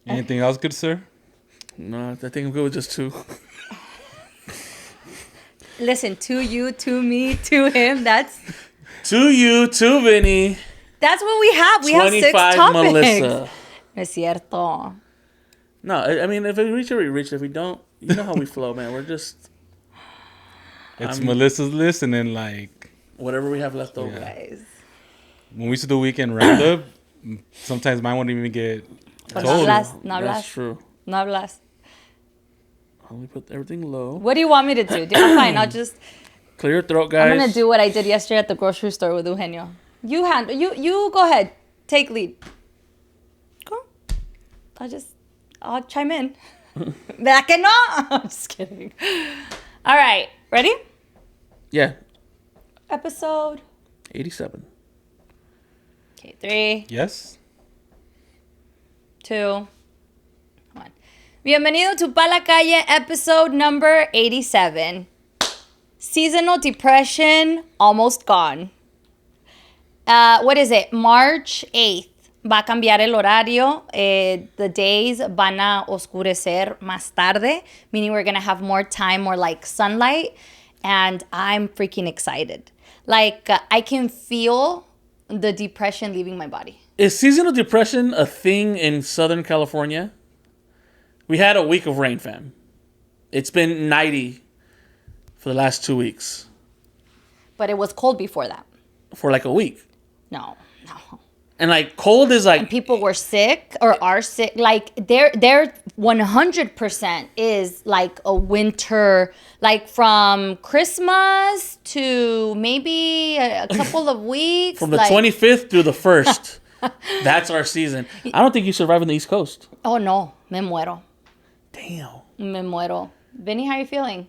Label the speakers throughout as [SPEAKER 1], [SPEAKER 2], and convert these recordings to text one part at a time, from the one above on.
[SPEAKER 1] Anything else good, sir?
[SPEAKER 2] No, I think I'm good with just 2.
[SPEAKER 3] Listen, to you, to me, to him. That's
[SPEAKER 2] To you, to Vinny.
[SPEAKER 3] what we have. We have 6 topics.
[SPEAKER 2] Melissa.
[SPEAKER 3] Es cierto.
[SPEAKER 2] No, I mean, if we reach it, we reach it. If we don't, you know how we flow, man. We're just...
[SPEAKER 1] It's Melissa's listening, like...
[SPEAKER 2] Whatever we have left over.
[SPEAKER 3] Guys.
[SPEAKER 1] When we used to do weekend roundup, sometimes mine wouldn't even get
[SPEAKER 3] But
[SPEAKER 1] told.
[SPEAKER 3] no hablas.
[SPEAKER 2] That's true.
[SPEAKER 3] No hablas.
[SPEAKER 2] Only put everything low.
[SPEAKER 3] What do you want me to do? Fine, I'll just...
[SPEAKER 2] Clear your throat, guys.
[SPEAKER 3] I'm going to do what I did yesterday at the grocery store with Eugenio. You go ahead. Take lead. Go. I'll chime in. ¿Verdad que no? I'm just kidding. All right. Ready?
[SPEAKER 2] Yeah.
[SPEAKER 3] Episode
[SPEAKER 2] 87.
[SPEAKER 3] Okay, 3,
[SPEAKER 1] Yes?
[SPEAKER 3] 2, 1. Bienvenido to Pa La Calle, episode number 87. Seasonal depression almost gone. What is it? March 8th. Va a cambiar el horario. The days van a oscurecer más tarde, meaning we're going to have more time, more like sunlight. And I'm freaking excited. Like, I can feel the depression leaving my body.
[SPEAKER 2] Is seasonal depression a thing in Southern California? We had a week of rain, fam. It's been 90 for the last 2 weeks.
[SPEAKER 3] But it was cold before that.
[SPEAKER 2] For like a week.
[SPEAKER 3] No.
[SPEAKER 2] And like cold is like...
[SPEAKER 3] And people were sick or are sick. Like they're 100% is like a winter, like from Christmas to maybe a couple of weeks.
[SPEAKER 2] From the
[SPEAKER 3] like,
[SPEAKER 2] 25th through the 1st. That's our season. I don't think you survive on the East Coast.
[SPEAKER 3] Oh no, me muero.
[SPEAKER 2] Damn.
[SPEAKER 3] Me muero. Vinny, how are you feeling?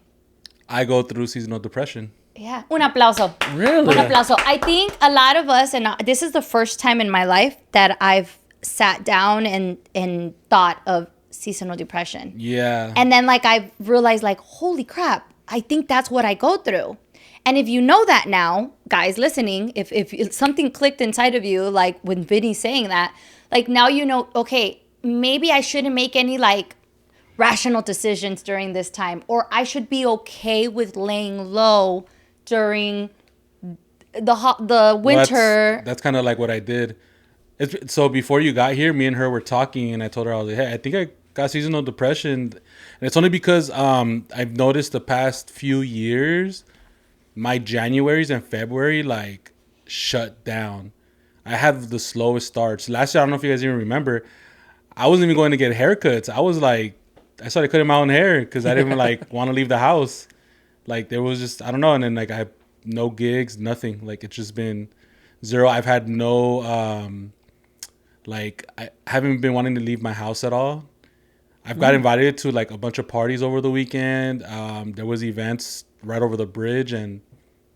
[SPEAKER 1] I go through seasonal depression.
[SPEAKER 3] Yeah. Un aplauso.
[SPEAKER 2] Really?
[SPEAKER 3] Un aplauso. I think a lot of us, and this is the first time in my life that I've sat down and thought of seasonal depression.
[SPEAKER 1] Yeah.
[SPEAKER 3] And then like I realized like, holy crap, I think that's what I go through. And if you know that now, guys listening, if something clicked inside of you, like when Vinny's saying that, like now you know, okay, maybe I shouldn't make any like rational decisions during this time, or I should be okay with laying low during the winter.
[SPEAKER 1] Well, that's kind of like what I did. So before you got here, me and her were talking, and I told her, I was like, hey, I think I got seasonal depression. And it's only because I've noticed the past few years, my Januaries and February, like, shut down. I have the slowest starts. Last year, I don't know if you guys even remember, I wasn't even going to get haircuts. I was like, I started cutting my own hair because I didn't like want to leave the house. Like there was just, I don't know. And then like I have no gigs, nothing. Like it's just been zero. I've had no, like I haven't been wanting to leave my house at all. I've got invited to like a bunch of parties over the weekend. There was events right over the bridge and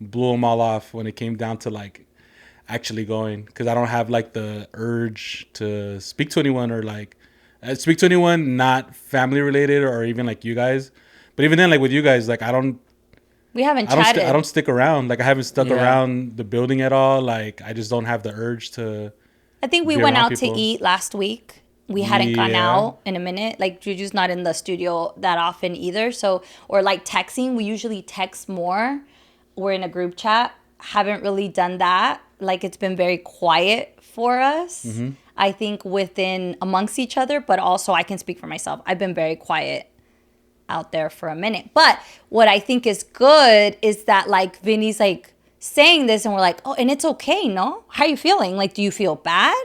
[SPEAKER 1] blew them all off when it came down to like actually going. Cause I don't have like the urge to speak to anyone or like speak to anyone not family related or even like you guys. But even then, like with you guys, like
[SPEAKER 3] We haven't chatted.
[SPEAKER 1] I don't stick around. Like I haven't stuck around the building at all. Like I just don't have the urge to.
[SPEAKER 3] I think we went out to eat last week. We hadn't gone out in a minute. Like Juju's not in the studio that often either. So, or like texting, we usually text more. We're in a group chat. Haven't really done that. Like it's been very quiet for us. Mm-hmm. I think within amongst each other, but also I can speak for myself. I've been very quiet out there for a minute. But what I think is good is that like Vinny's like saying this and we're like, oh, and it's okay, no? How are you feeling? Like, do you feel bad?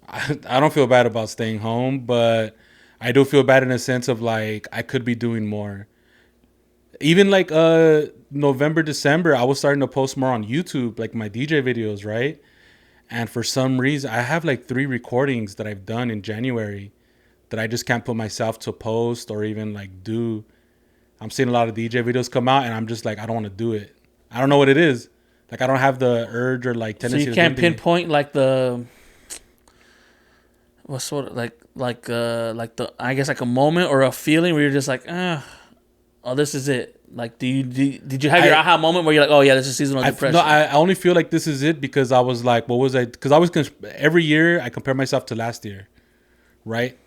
[SPEAKER 1] I don't feel bad about staying home, but I do feel bad in a sense of like I could be doing more. Even like November, December, I was starting to post more on YouTube, like my DJ videos, right? And for some reason, I have like 3 recordings that I've done in January that I just can't put myself to post or even like do. I'm seeing a lot of DJ videos come out and I'm just like, I don't want to do it. I don't know what it is. Like I don't have the urge or like tendency.
[SPEAKER 2] So you can't pinpoint like the, what sort of like the, I guess like a moment or a feeling where you're just like, oh, this is it. Like, did you have your aha moment where you're like, oh yeah, this is seasonal depression?
[SPEAKER 1] No, I only feel like this is it because I was like, what was I? Because I was every year I compare myself to last year. right?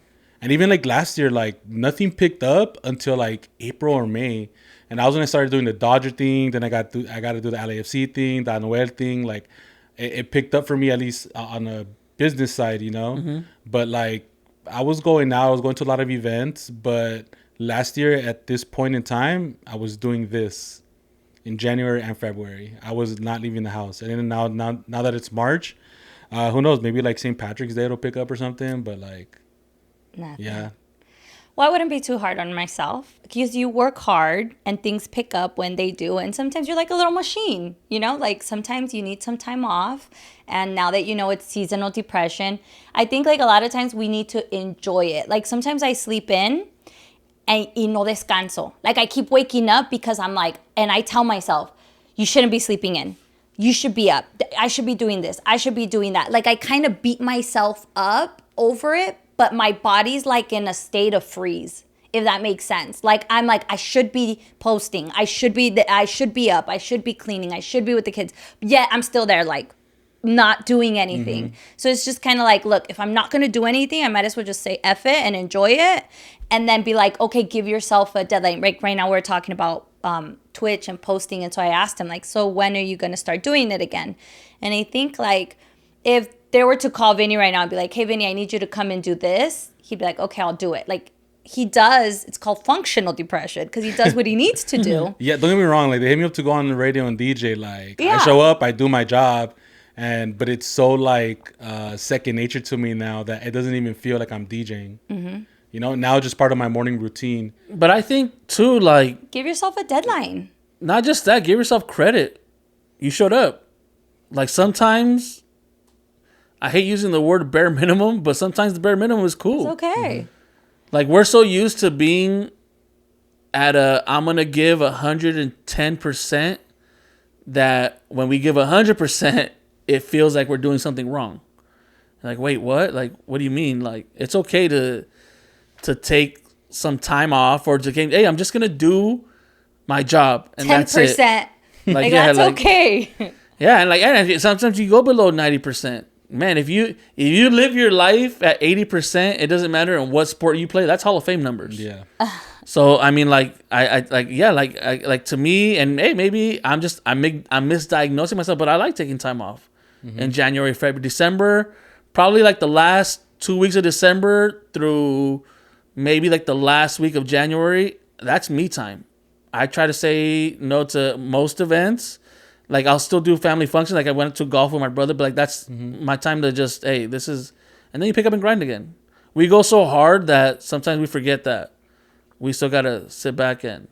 [SPEAKER 1] And even like last year, like nothing picked up until like April or May. And I was when I started doing the Dodger thing. Then I got to do the LAFC thing, the Anuel thing. Like it picked up for me, at least on a business side, you know.
[SPEAKER 2] Mm-hmm.
[SPEAKER 1] But like I was going to a lot of events. But last year at this point in time, I was doing this in January and February. I was not leaving the house. And then now that it's March, who knows? Maybe like St. Patrick's Day it'll pick up or something. But like,
[SPEAKER 3] Nothing.
[SPEAKER 1] yeah.
[SPEAKER 3] Well, I wouldn't be too hard on myself because you work hard and things pick up when they do. And sometimes you're like a little machine, you know, like sometimes you need some time off. And now that you know it's seasonal depression, I think like a lot of times we need to enjoy it. Like sometimes I sleep in and y no descanso. Like I keep waking up because I'm like, and I tell myself, you shouldn't be sleeping in. You should be up. I should be doing this. I should be doing that. Like I kind of beat myself up over it. But my body's like in a state of freeze, if that makes sense. Like I'm like, I should be posting. I should be up. I should be cleaning. I should be with the kids. Yet I'm still there like not doing anything. Mm-hmm. So it's just kind of like, look, if I'm not going to do anything, I might as well just say F it and enjoy it. And then be like, okay, give yourself a deadline. Right now we're talking about Twitch and posting. And so I asked him like, so when are you going to start doing it again? And I think like if they were to call Vinny right now and be like, hey, Vinny, I need you to come and do this, he'd be like, okay, I'll do it. Like, he does, it's called functional depression because he does what he needs to do.
[SPEAKER 1] Yeah, don't get me wrong. Like, they hit me up to go on the radio and DJ. Like, I show up, I do my job, but it's so, like, second nature to me now that it doesn't even feel like I'm DJing. Mm-hmm. You know, now it's just part of my morning routine.
[SPEAKER 2] But I think, too, like...
[SPEAKER 3] give yourself a deadline.
[SPEAKER 2] Not just that, give yourself credit. You showed up. Like, sometimes... I hate using the word bare minimum, but sometimes the bare minimum is cool.
[SPEAKER 3] It's okay.
[SPEAKER 2] Mm-hmm. Like, we're so used to being at I'm going to give 110% that when we give 100%, it feels like we're doing something wrong. Like, wait, what? Like, what do you mean? Like, it's okay to take some time off or to hey, I'm just going to do my job. And 10%. That's it.
[SPEAKER 3] Like yeah, that's okay.
[SPEAKER 2] Yeah, and sometimes you go below 90%. Man, if you live your life at 80%, it doesn't matter in what sport you play. That's Hall of Fame numbers. Yeah. So I mean, like like to me, and hey, maybe I'm misdiagnosing myself, but I like taking time off in January, February, December. Probably like the last 2 weeks of December through maybe like the last week of January. That's me time. I try to say no to most events. Like, I'll still do family functions. Like, I went to golf with my brother, but, like, that's my time to just, hey, this is... And then you pick up and grind again. We go so hard that sometimes we forget that we still got to sit back and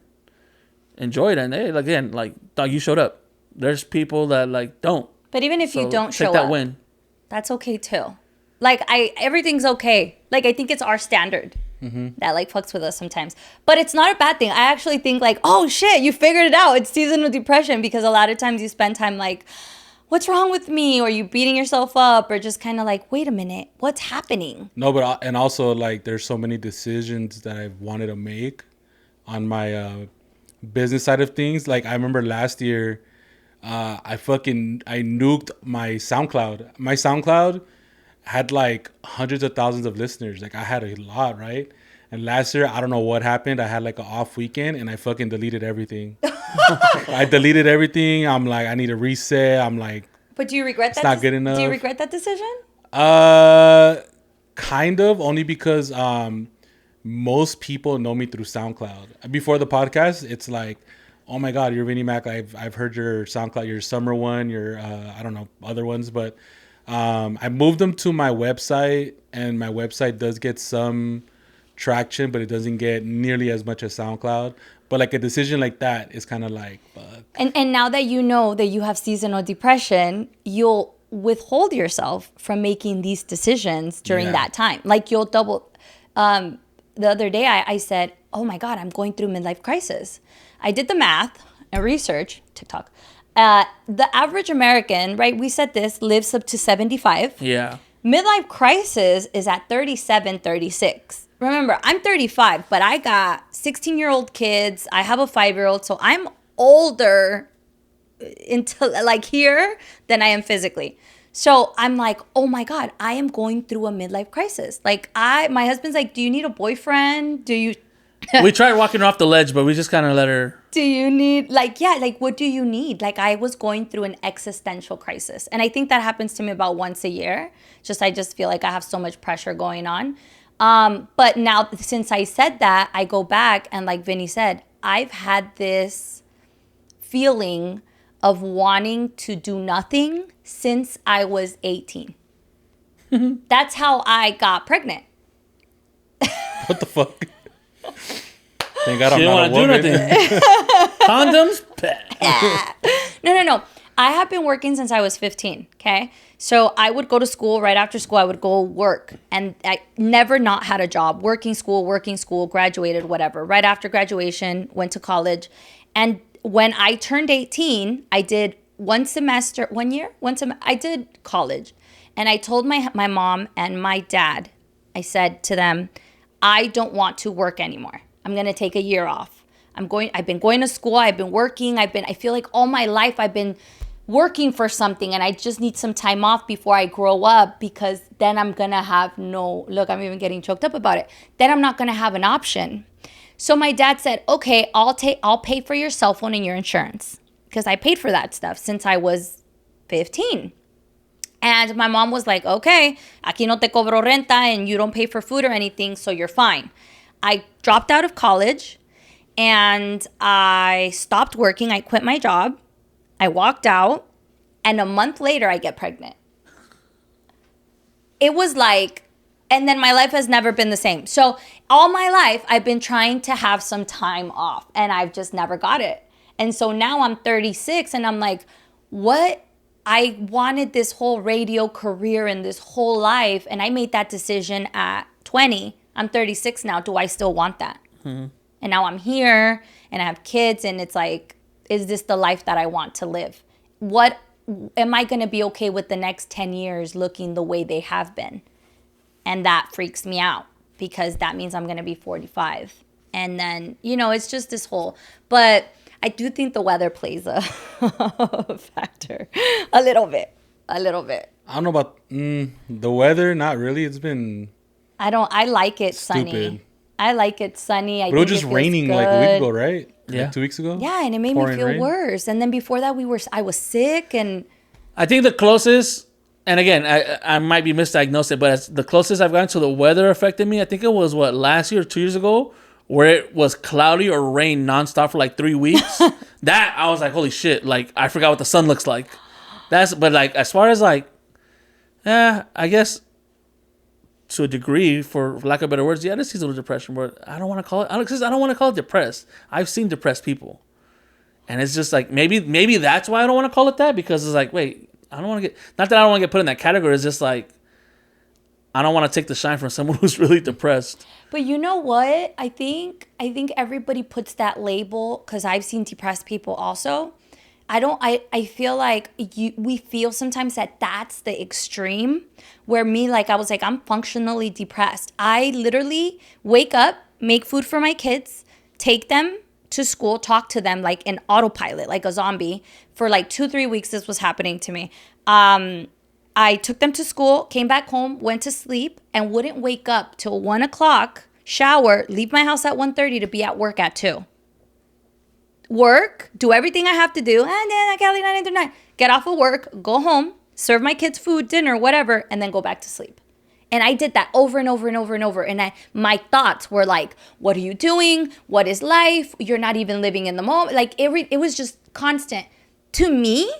[SPEAKER 2] enjoy it. And, hey, again, like, dog, you showed up. There's people that, like, don't.
[SPEAKER 3] But even if you don't show up, win. That's okay, too. Like, everything's okay. Like, I think it's our standard. That like fucks with us sometimes, but it's not a bad thing. I actually think like, oh shit, you figured it out. It's seasonal depression because a lot of times you spend time like, what's wrong with me, or you beating yourself up, or just kind of like, wait a minute, what's happening? No,
[SPEAKER 1] but and also like there's so many decisions that I've wanted to make on my business side of things. Like I remember last year, I nuked my SoundCloud. My SoundCloud had like hundreds of thousands of listeners. Like I had a lot, right? And last year, I don't know what happened. I had like an off weekend and I fucking deleted everything. I deleted everything. I'm like, I need a reset. I'm like,
[SPEAKER 3] but do you regret that?
[SPEAKER 1] It's not good enough.
[SPEAKER 3] Do you regret that decision?
[SPEAKER 1] Kind of, only because most people know me through SoundCloud. Before the podcast, it's like, oh my God, you're Vinny Mac. I've heard your SoundCloud, your summer one, your I don't know, other ones, but I moved them to my website, and my website does get some traction, but it doesn't get nearly as much as SoundCloud. But like a decision like that is kind of like, fuck.
[SPEAKER 3] And now that you know that you have seasonal depression, you'll withhold yourself from making these decisions during that time. Like you'll double. The other day I said, oh my God, I'm going through midlife crisis. I did the math and research, TikTok. The average American, right, we said this, lives up to 75.
[SPEAKER 2] Yeah.
[SPEAKER 3] Midlife crisis is at 37, 36. Remember, I'm 35, but I got 16-year-old kids. I have a 5-year-old, so I'm older until like here than I am physically. So I'm like, oh my God, I am going through a midlife crisis. Like my husband's like, do you need a boyfriend? Do you?
[SPEAKER 2] We tried walking her off the ledge, but we just kind of let her.
[SPEAKER 3] Do you need, like, yeah, like, what do you need? Like, I was going through an existential crisis. And I think that happens to me about once a year. I just feel like I have so much pressure going on. But now, since I said that, I go back and like Vinny said, I've had this feeling of wanting to do nothing since I was 18. That's how I got pregnant.
[SPEAKER 1] What the fuck? Thank God I'm
[SPEAKER 2] didn't
[SPEAKER 1] not
[SPEAKER 2] want
[SPEAKER 1] a
[SPEAKER 2] to do
[SPEAKER 1] woman.
[SPEAKER 2] nothing. Condoms?
[SPEAKER 3] No. I have been working since I was 15, okay? So I would go to school. Right after school, I would go work. And I never not had a job. Working school, graduated, whatever. Right after graduation, went to college. And when I turned 18, I did I did college. And I told my mom and my dad, I said to them, I don't want to work anymore. I'm going to take a year off. I've been going to school. I've been working. I feel like all my life I've been working for something, and I just need some time off before I grow up, because then I'm going to have look, I'm even getting choked up about it. Then I'm not going to have an option. So my dad said, okay, I'll pay for your cell phone and your insurance, because I paid for that stuff since I was 15. And my mom was like, okay, aquí no te cobro renta, and you don't pay for food or anything, so you're fine. I dropped out of college and I stopped working. I quit my job. I walked out, and a month later I get pregnant. It was like, and then my life has never been the same. So all my life I've been trying to have some time off, and I've just never got it. And so now I'm 36 and I'm like, what? I wanted this whole radio career and this whole life, and I made that decision at 20. I'm 36 now. Do I still want that? And now I'm here and I have kids, and it's like, is this the life that I want to live? What am I going to be okay with the next 10 years looking the way they have been? And that freaks me out, because that means I'm going to be 45. And then, it's just this whole, but I do think the weather plays a factor a little bit. I
[SPEAKER 1] don't know about the weather. Not really. It's been
[SPEAKER 3] I like it
[SPEAKER 1] stupid.
[SPEAKER 3] Sunny. I like it sunny.
[SPEAKER 1] But it was just raining like a week ago, right?
[SPEAKER 2] Yeah.
[SPEAKER 1] Like 2 weeks ago?
[SPEAKER 3] Yeah, and it made me feel worse. And then before that, I was sick. And
[SPEAKER 2] I think the closest, and again, I might be misdiagnosed, but the closest I've gotten to the weather affected me, I think it was, last year or 2 years ago, where it was cloudy or rain nonstop for like 3 weeks. That, I was like, holy shit, like, I forgot what the sun looks like. But like, as far as like, I guess, to a degree, for lack of better words, yeah, this seasonal depression, but I don't want to call it, I don't want to call it depressed. I've seen depressed people. And it's just like, maybe that's why I don't want to call it that, because it's like, wait, I don't want to not that I don't want to get put in that category, it's just like, I don't want to take the shine from someone who's really depressed.
[SPEAKER 3] But you know what? I think everybody puts that label, because I've seen depressed people also. I feel like we feel sometimes that that's the extreme, where I was like, I'm functionally depressed. I literally wake up, make food for my kids, take them to school, talk to them like an autopilot, like a zombie. For like 2-3 weeks, this was happening to me. I took them to school, came back home, went to sleep, and wouldn't wake up till 1 o'clock, shower, leave my house at 1:30 to be at work at 2. Work, do everything I have to do, and then I Calle 9 to 9. Get off of work, go home, serve my kids food, dinner, whatever, and then go back to sleep. And I did that over and over and over and over. And my thoughts were like, what are you doing? What is life? You're not even living in the moment. Like it was just constant. To me,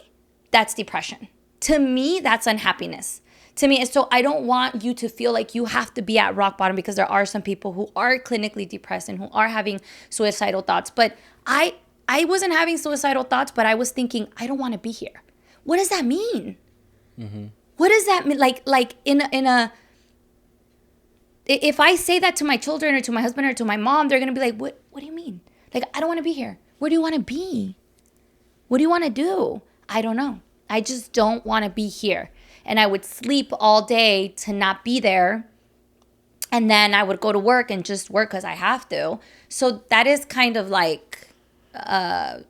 [SPEAKER 3] that's depression. To me, that's unhappiness. To me, and so I don't want you to feel like you have to be at rock bottom, because there are some people who are clinically depressed and who are having suicidal thoughts. But I wasn't having suicidal thoughts, but I was thinking, I don't want to be here. What does that mean? Mm-hmm. What does that mean? Like in a if I say that to my children or to my husband or to my mom, they're going to be like, what do you mean? Like, I don't want to be here. Where do you want to be? What do you want to do? I don't know. I just don't want to be here. And I would sleep all day to not be there. And then I would go to work and just work because I have to. So that is kind of like,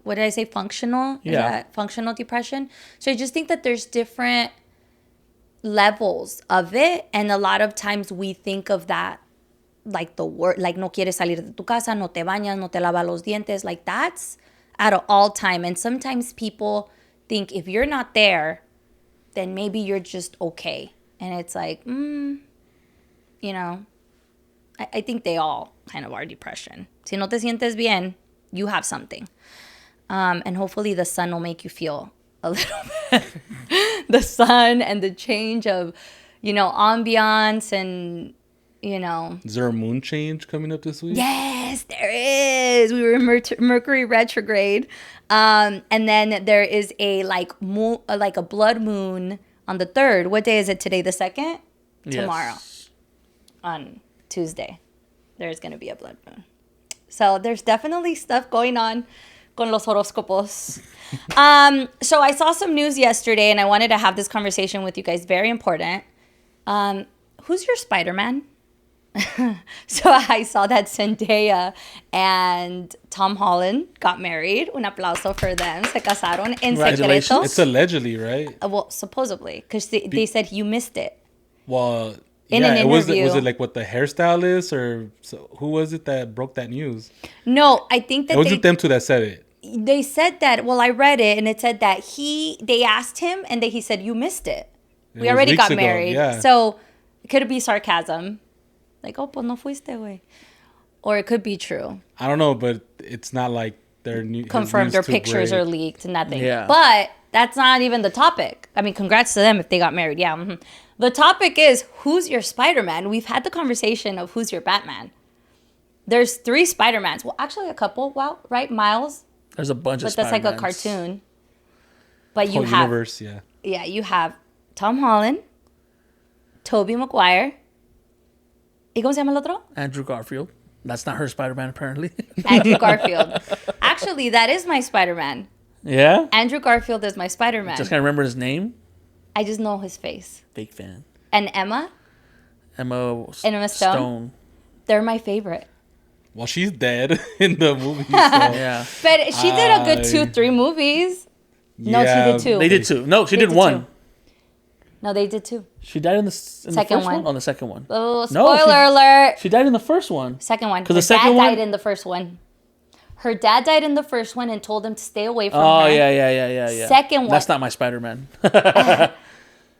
[SPEAKER 3] what did I say? Functional?
[SPEAKER 2] Yeah.
[SPEAKER 3] Functional depression. So I just think that there's different levels of it, and a lot of times we think of that like the word, like no quieres salir de tu casa, no te bañas, no te lavas los dientes, like that's at all time. And sometimes people think if you're not there, then maybe you're just okay. And it's like, you know, I think they all kind of are depression. Si no te sientes bien, you have something. And hopefully the sun will make you feel a little better. The sun and the change of, you know, ambiance and, you know.
[SPEAKER 1] Is there a moon change coming up this week?
[SPEAKER 3] Yes, there is. We were in Mercury retrograde. And then there is a like a blood moon on the 3rd. What day is it today? The 2nd? Yes. Tomorrow. On Tuesday. There's going to be a blood moon. So there's definitely stuff going on con los horóscopos. So I saw some news yesterday and I wanted to have this conversation with you guys. Very important. Who's your Spider-Man? So I saw that Zendaya and Tom Holland got married. Un aplauso for them. Se casaron en secreto.
[SPEAKER 1] It's allegedly, right?
[SPEAKER 3] Well, supposedly. Because they said you missed it.
[SPEAKER 1] Well,
[SPEAKER 3] in an interview.
[SPEAKER 1] Was it like what the hairstylist or who was it that broke that news?
[SPEAKER 3] No, I think that
[SPEAKER 1] it wasn't them two that said it.
[SPEAKER 3] They said that, well, I read it and it said that they asked him and he said, you missed it. We already got married. Yeah. So it could be sarcasm. Like, oh, pues no fuiste, güey. Or it could be true.
[SPEAKER 1] I don't know, but it's not like they're
[SPEAKER 3] confirmed or pictures are leaked, nothing. Yeah. But that's not even the topic. I mean, congrats to them if they got married. Yeah. Mm-hmm. The topic is, who's your Spider-Man? We've had the conversation of who's your Batman. There's 3 Spider-Mans. Well, actually a couple. Wow, right? Miles.
[SPEAKER 2] There's a bunch of Spider-Mans.
[SPEAKER 3] But that's like a cartoon. But you have...
[SPEAKER 1] universe, yeah.
[SPEAKER 3] Yeah, you have Tom Holland, Tobey Maguire. ¿Y cómo se llama el otro?
[SPEAKER 2] Andrew Garfield. That's not her Spider-Man, apparently.
[SPEAKER 3] Andrew Garfield. Actually, that is my Spider-Man.
[SPEAKER 2] Yeah?
[SPEAKER 3] Andrew Garfield is my Spider-Man.
[SPEAKER 2] Just can't remember his name?
[SPEAKER 3] I just know his face.
[SPEAKER 2] Big fan.
[SPEAKER 3] And Emma?
[SPEAKER 2] Emma
[SPEAKER 3] Stone. They're my favorite.
[SPEAKER 1] Well, she's dead in the movie. So.
[SPEAKER 2] Yeah.
[SPEAKER 3] But she did a good 2-3 movies. No, she did 2.
[SPEAKER 2] They did 2. No, she did 1.
[SPEAKER 3] 2. No, they did 2.
[SPEAKER 2] She died in the second one? On the second one.
[SPEAKER 3] Oh, spoiler alert.
[SPEAKER 2] She died in the first one.
[SPEAKER 3] Second one. Because her dad died in the first one. Her dad died in the first one and told him to stay away from her.
[SPEAKER 2] Oh, yeah.
[SPEAKER 3] Second one.
[SPEAKER 2] That's not my Spider-Man.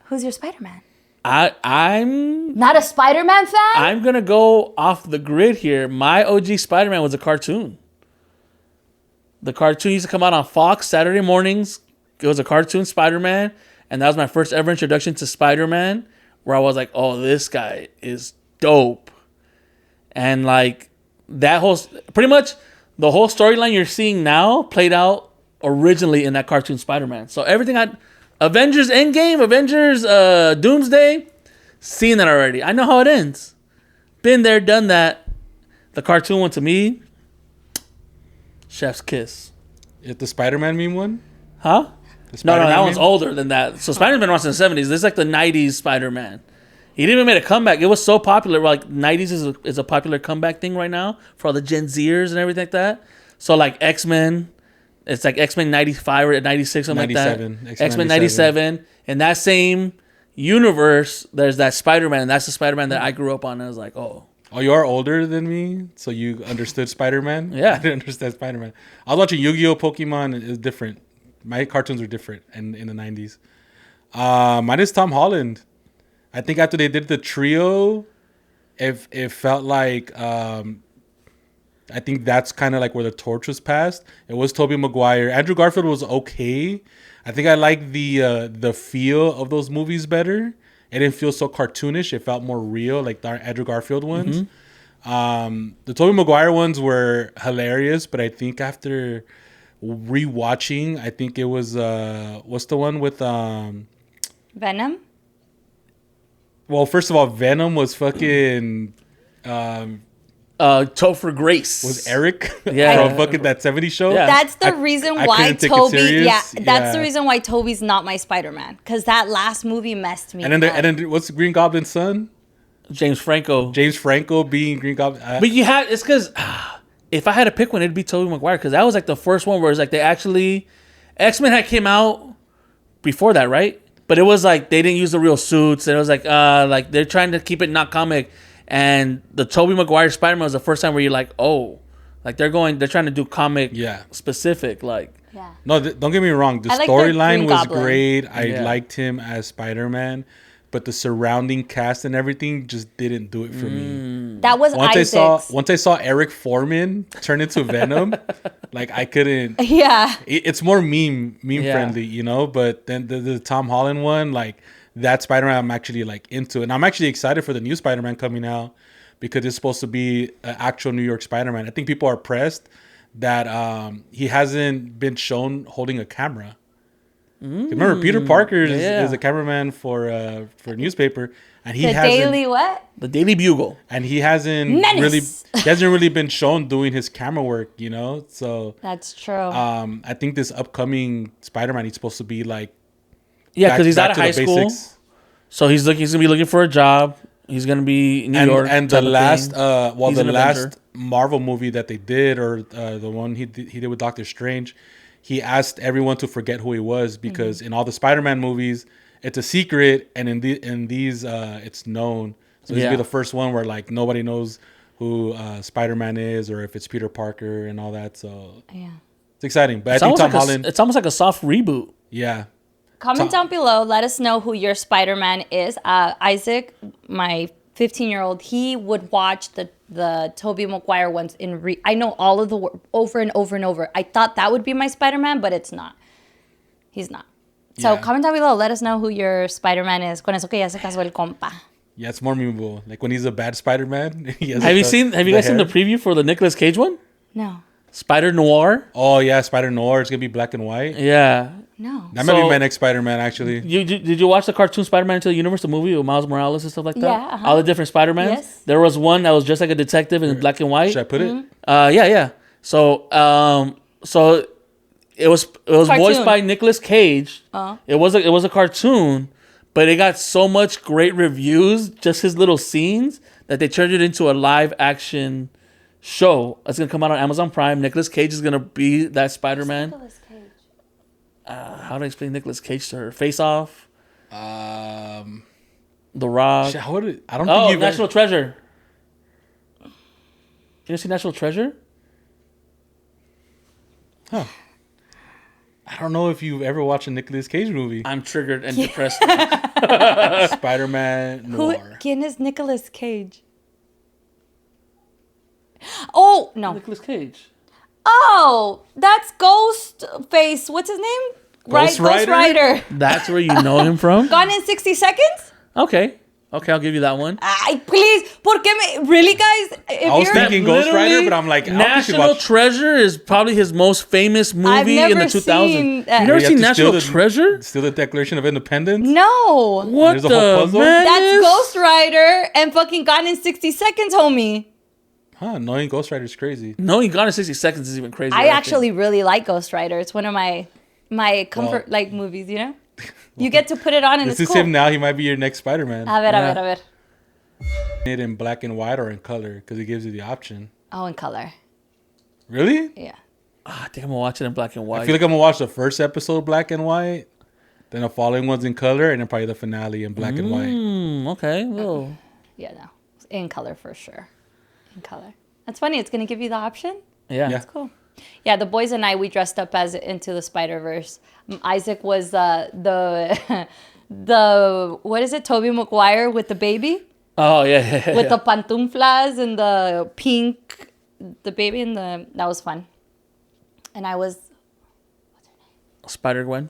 [SPEAKER 3] Who's your Spider-Man?
[SPEAKER 2] I'm...
[SPEAKER 3] Not a Spider-Man fan?
[SPEAKER 2] I'm going to go off the grid here. My OG Spider-Man was a cartoon. The cartoon used to come out on Fox Saturday mornings. It was a cartoon Spider-Man. And that was my first ever introduction to Spider-Man, where I was like, oh, this guy is dope. And like that whole, pretty much the whole storyline you're seeing now played out originally in that cartoon Spider-Man. So everything Avengers Endgame, Avengers Doomsday, seen that already. I know how it ends. Been there, done that. The cartoon one to me, chef's kiss.
[SPEAKER 1] Is the Spider-Man meme one?
[SPEAKER 2] Huh? No, that one's older than that. So Spider-Man's been around since the 70s. This is like the 90s Spider-Man. He didn't even make a comeback. It was so popular. Like 90s is a popular comeback thing right now for all the Gen Zers and everything like that. So like X-Men, it's like X-Men 95 or 96, something 97, like that. X-Men 97. In that same universe, there's that Spider-Man. And that's the Spider-Man that I grew up on. And I was like, oh.
[SPEAKER 1] Oh, you are older than me, so you understood Spider-Man?
[SPEAKER 2] Yeah.
[SPEAKER 1] I didn't understand Spider-Man. I was watching Yu-Gi-Oh! Pokemon. It was different. My cartoons were different in the 90s. Mine is Tom Holland. I think after they did the trio, it felt like... I think that's kind of like where the torch was passed. It was Tobey Maguire. Andrew Garfield was okay. I think I like the feel of those movies better. It didn't feel so cartoonish. It felt more real, like the Andrew Garfield ones. Mm-hmm. The Tobey Maguire ones were hilarious, but I think after... rewatching, I think it was what's the one with
[SPEAKER 3] Venom?
[SPEAKER 1] Well, first of all, Venom was fucking
[SPEAKER 2] Topher Grace
[SPEAKER 1] was Eric from fucking that 70s show.
[SPEAKER 3] Yeah. That's the reason why Toby. Yeah, that's the reason why Toby's not my Spider-Man, because that last movie messed me.
[SPEAKER 1] And then what's Green Goblin's son?
[SPEAKER 2] James Franco.
[SPEAKER 1] James Franco being Green Goblin.
[SPEAKER 2] But you had it's because. If I had to pick one, it'd be Tobey Maguire, because that was like the first one where it's like they actually... X-Men had came out before that, right? But it was like they didn't use the real suits. It was like they're trying to keep it not comic. And the Tobey Maguire Spider-Man was the first time where you're like, oh, like they're trying to do comic specific, like.
[SPEAKER 3] Yeah.
[SPEAKER 1] No, don't get me wrong. The storyline was great. I liked him as Spider-Man, but the surrounding cast and everything just didn't do it for me.
[SPEAKER 3] That was
[SPEAKER 1] once I saw Eric Foreman turn into Venom, like I couldn't.
[SPEAKER 3] Yeah.
[SPEAKER 1] It's more meme friendly, you know. But then the Tom Holland one, like that Spider-Man, I'm actually like into, and I'm actually excited for the new Spider-Man coming out because it's supposed to be an actual New York Spider-Man. I think people are pressed that he hasn't been shown holding a camera. Remember, Peter Parker is a cameraman for a newspaper, and he
[SPEAKER 2] the Daily Bugle,
[SPEAKER 1] and he hasn't really been shown doing his camera work, you know. So
[SPEAKER 3] that's true.
[SPEAKER 1] I think this upcoming Spider-Man, he's supposed to be like,
[SPEAKER 2] because he's out of high school, basics. So he's gonna be looking for a job. He's gonna be in New York.
[SPEAKER 1] And the last Marvel movie that they did, or the one he did with Doctor Strange, he asked everyone to forget who he was because in all the Spider-Man movies, it's a secret, and in these, it's known. So this will be the first one where like nobody knows who Spider-Man is or if it's Peter Parker and all that. So it's exciting. But I think Tom Holland.
[SPEAKER 2] It's almost like a soft reboot.
[SPEAKER 1] Yeah.
[SPEAKER 3] Comment down below. Let us know who your Spider-Man is. Isaac, my 15-year-old, he would watch the Tobey Maguire ones I know all of the over and over and over. I thought that would be my Spider-Man, but it's not. He's not. So comment down below. Let us know who your Spider-Man is. Con eso que ya se casó el compa.
[SPEAKER 1] Yeah, it's more memeable. Like when he's a bad Spider-Man.
[SPEAKER 2] Have you guys seen the preview for the Nicolas Cage one?
[SPEAKER 3] No.
[SPEAKER 2] Spider Noir.
[SPEAKER 1] Oh yeah, Spider Noir. It's gonna be black and white.
[SPEAKER 2] Yeah.
[SPEAKER 3] No.
[SPEAKER 1] That might be my next Spider-Man, actually.
[SPEAKER 2] Did you watch the cartoon Spider-Man Into the Universe, the movie with Miles Morales and stuff like that?
[SPEAKER 3] Yeah. Uh-huh.
[SPEAKER 2] All the different Spider-Mans? Yes. There was one that was just like a detective in black and white.
[SPEAKER 1] Should I put it?
[SPEAKER 2] Yeah. So it was voiced by Nicolas Cage. It was a cartoon, but it got so much great reviews, just his little scenes, that they turned it into a live action show. It's gonna come out on Amazon Prime. Nicolas Cage is gonna be that Spider-Man.
[SPEAKER 3] Nicolas Cage.
[SPEAKER 2] How do I explain Nicolas Cage to her? Face Off. The Rock.
[SPEAKER 1] I don't think you've
[SPEAKER 2] National Treasure. You ever see National Treasure?
[SPEAKER 1] Huh. I don't know if you've ever watched a Nicolas Cage movie.
[SPEAKER 2] I'm triggered and depressed.
[SPEAKER 1] Spider-Man Noir.
[SPEAKER 3] ¿Quién es Nicolas Cage? Oh, no.
[SPEAKER 2] Nicolas Cage.
[SPEAKER 3] Oh, that's Ghostface. What's his name?
[SPEAKER 1] Ghost Rider?
[SPEAKER 2] That's where you know him from?
[SPEAKER 3] Gone in 60 Seconds?
[SPEAKER 2] Okay, I'll give you that one.
[SPEAKER 3] Please. Really, guys?
[SPEAKER 1] I was thinking Ghost Rider, but I'm like...
[SPEAKER 2] National Treasure is probably his most famous movie in the 2000s. You've never seen National Treasure?
[SPEAKER 1] Still the Declaration of Independence?
[SPEAKER 3] No.
[SPEAKER 2] What
[SPEAKER 1] There's a whole puzzle?
[SPEAKER 3] That's Ghost Rider and fucking Gone in 60 Seconds, homie.
[SPEAKER 1] Huh, knowing Ghost Rider is crazy.
[SPEAKER 2] Knowing Gone in 60 Seconds is even crazy.
[SPEAKER 3] I actually really like Ghost Rider. It's one of my comfort movies, you know? You get to put it on and it's cool.
[SPEAKER 1] This is him now. He might be your next Spider-Man.
[SPEAKER 3] A ver.
[SPEAKER 1] It in black and white or in color because it gives you the option.
[SPEAKER 3] Oh, in color.
[SPEAKER 1] Really?
[SPEAKER 3] Yeah.
[SPEAKER 2] I think I'm going to watch it in black and white.
[SPEAKER 1] I feel like I'm going to watch the first episode black and white, then the following one's in color, and then probably the finale in black and white.
[SPEAKER 2] Okay. Well.
[SPEAKER 3] Yeah, no. In color for sure. In color. That's funny. It's going to give you the option?
[SPEAKER 2] Yeah.
[SPEAKER 3] That's cool. Yeah, the boys and I, we dressed up as Into the Spider-Verse. Isaac was the what is it? Tobey Maguire with the baby?
[SPEAKER 2] Oh, yeah.
[SPEAKER 3] With the pantuflas and the pink, the baby and that was fun. And I was, what's her name?
[SPEAKER 2] Spider-Gwen.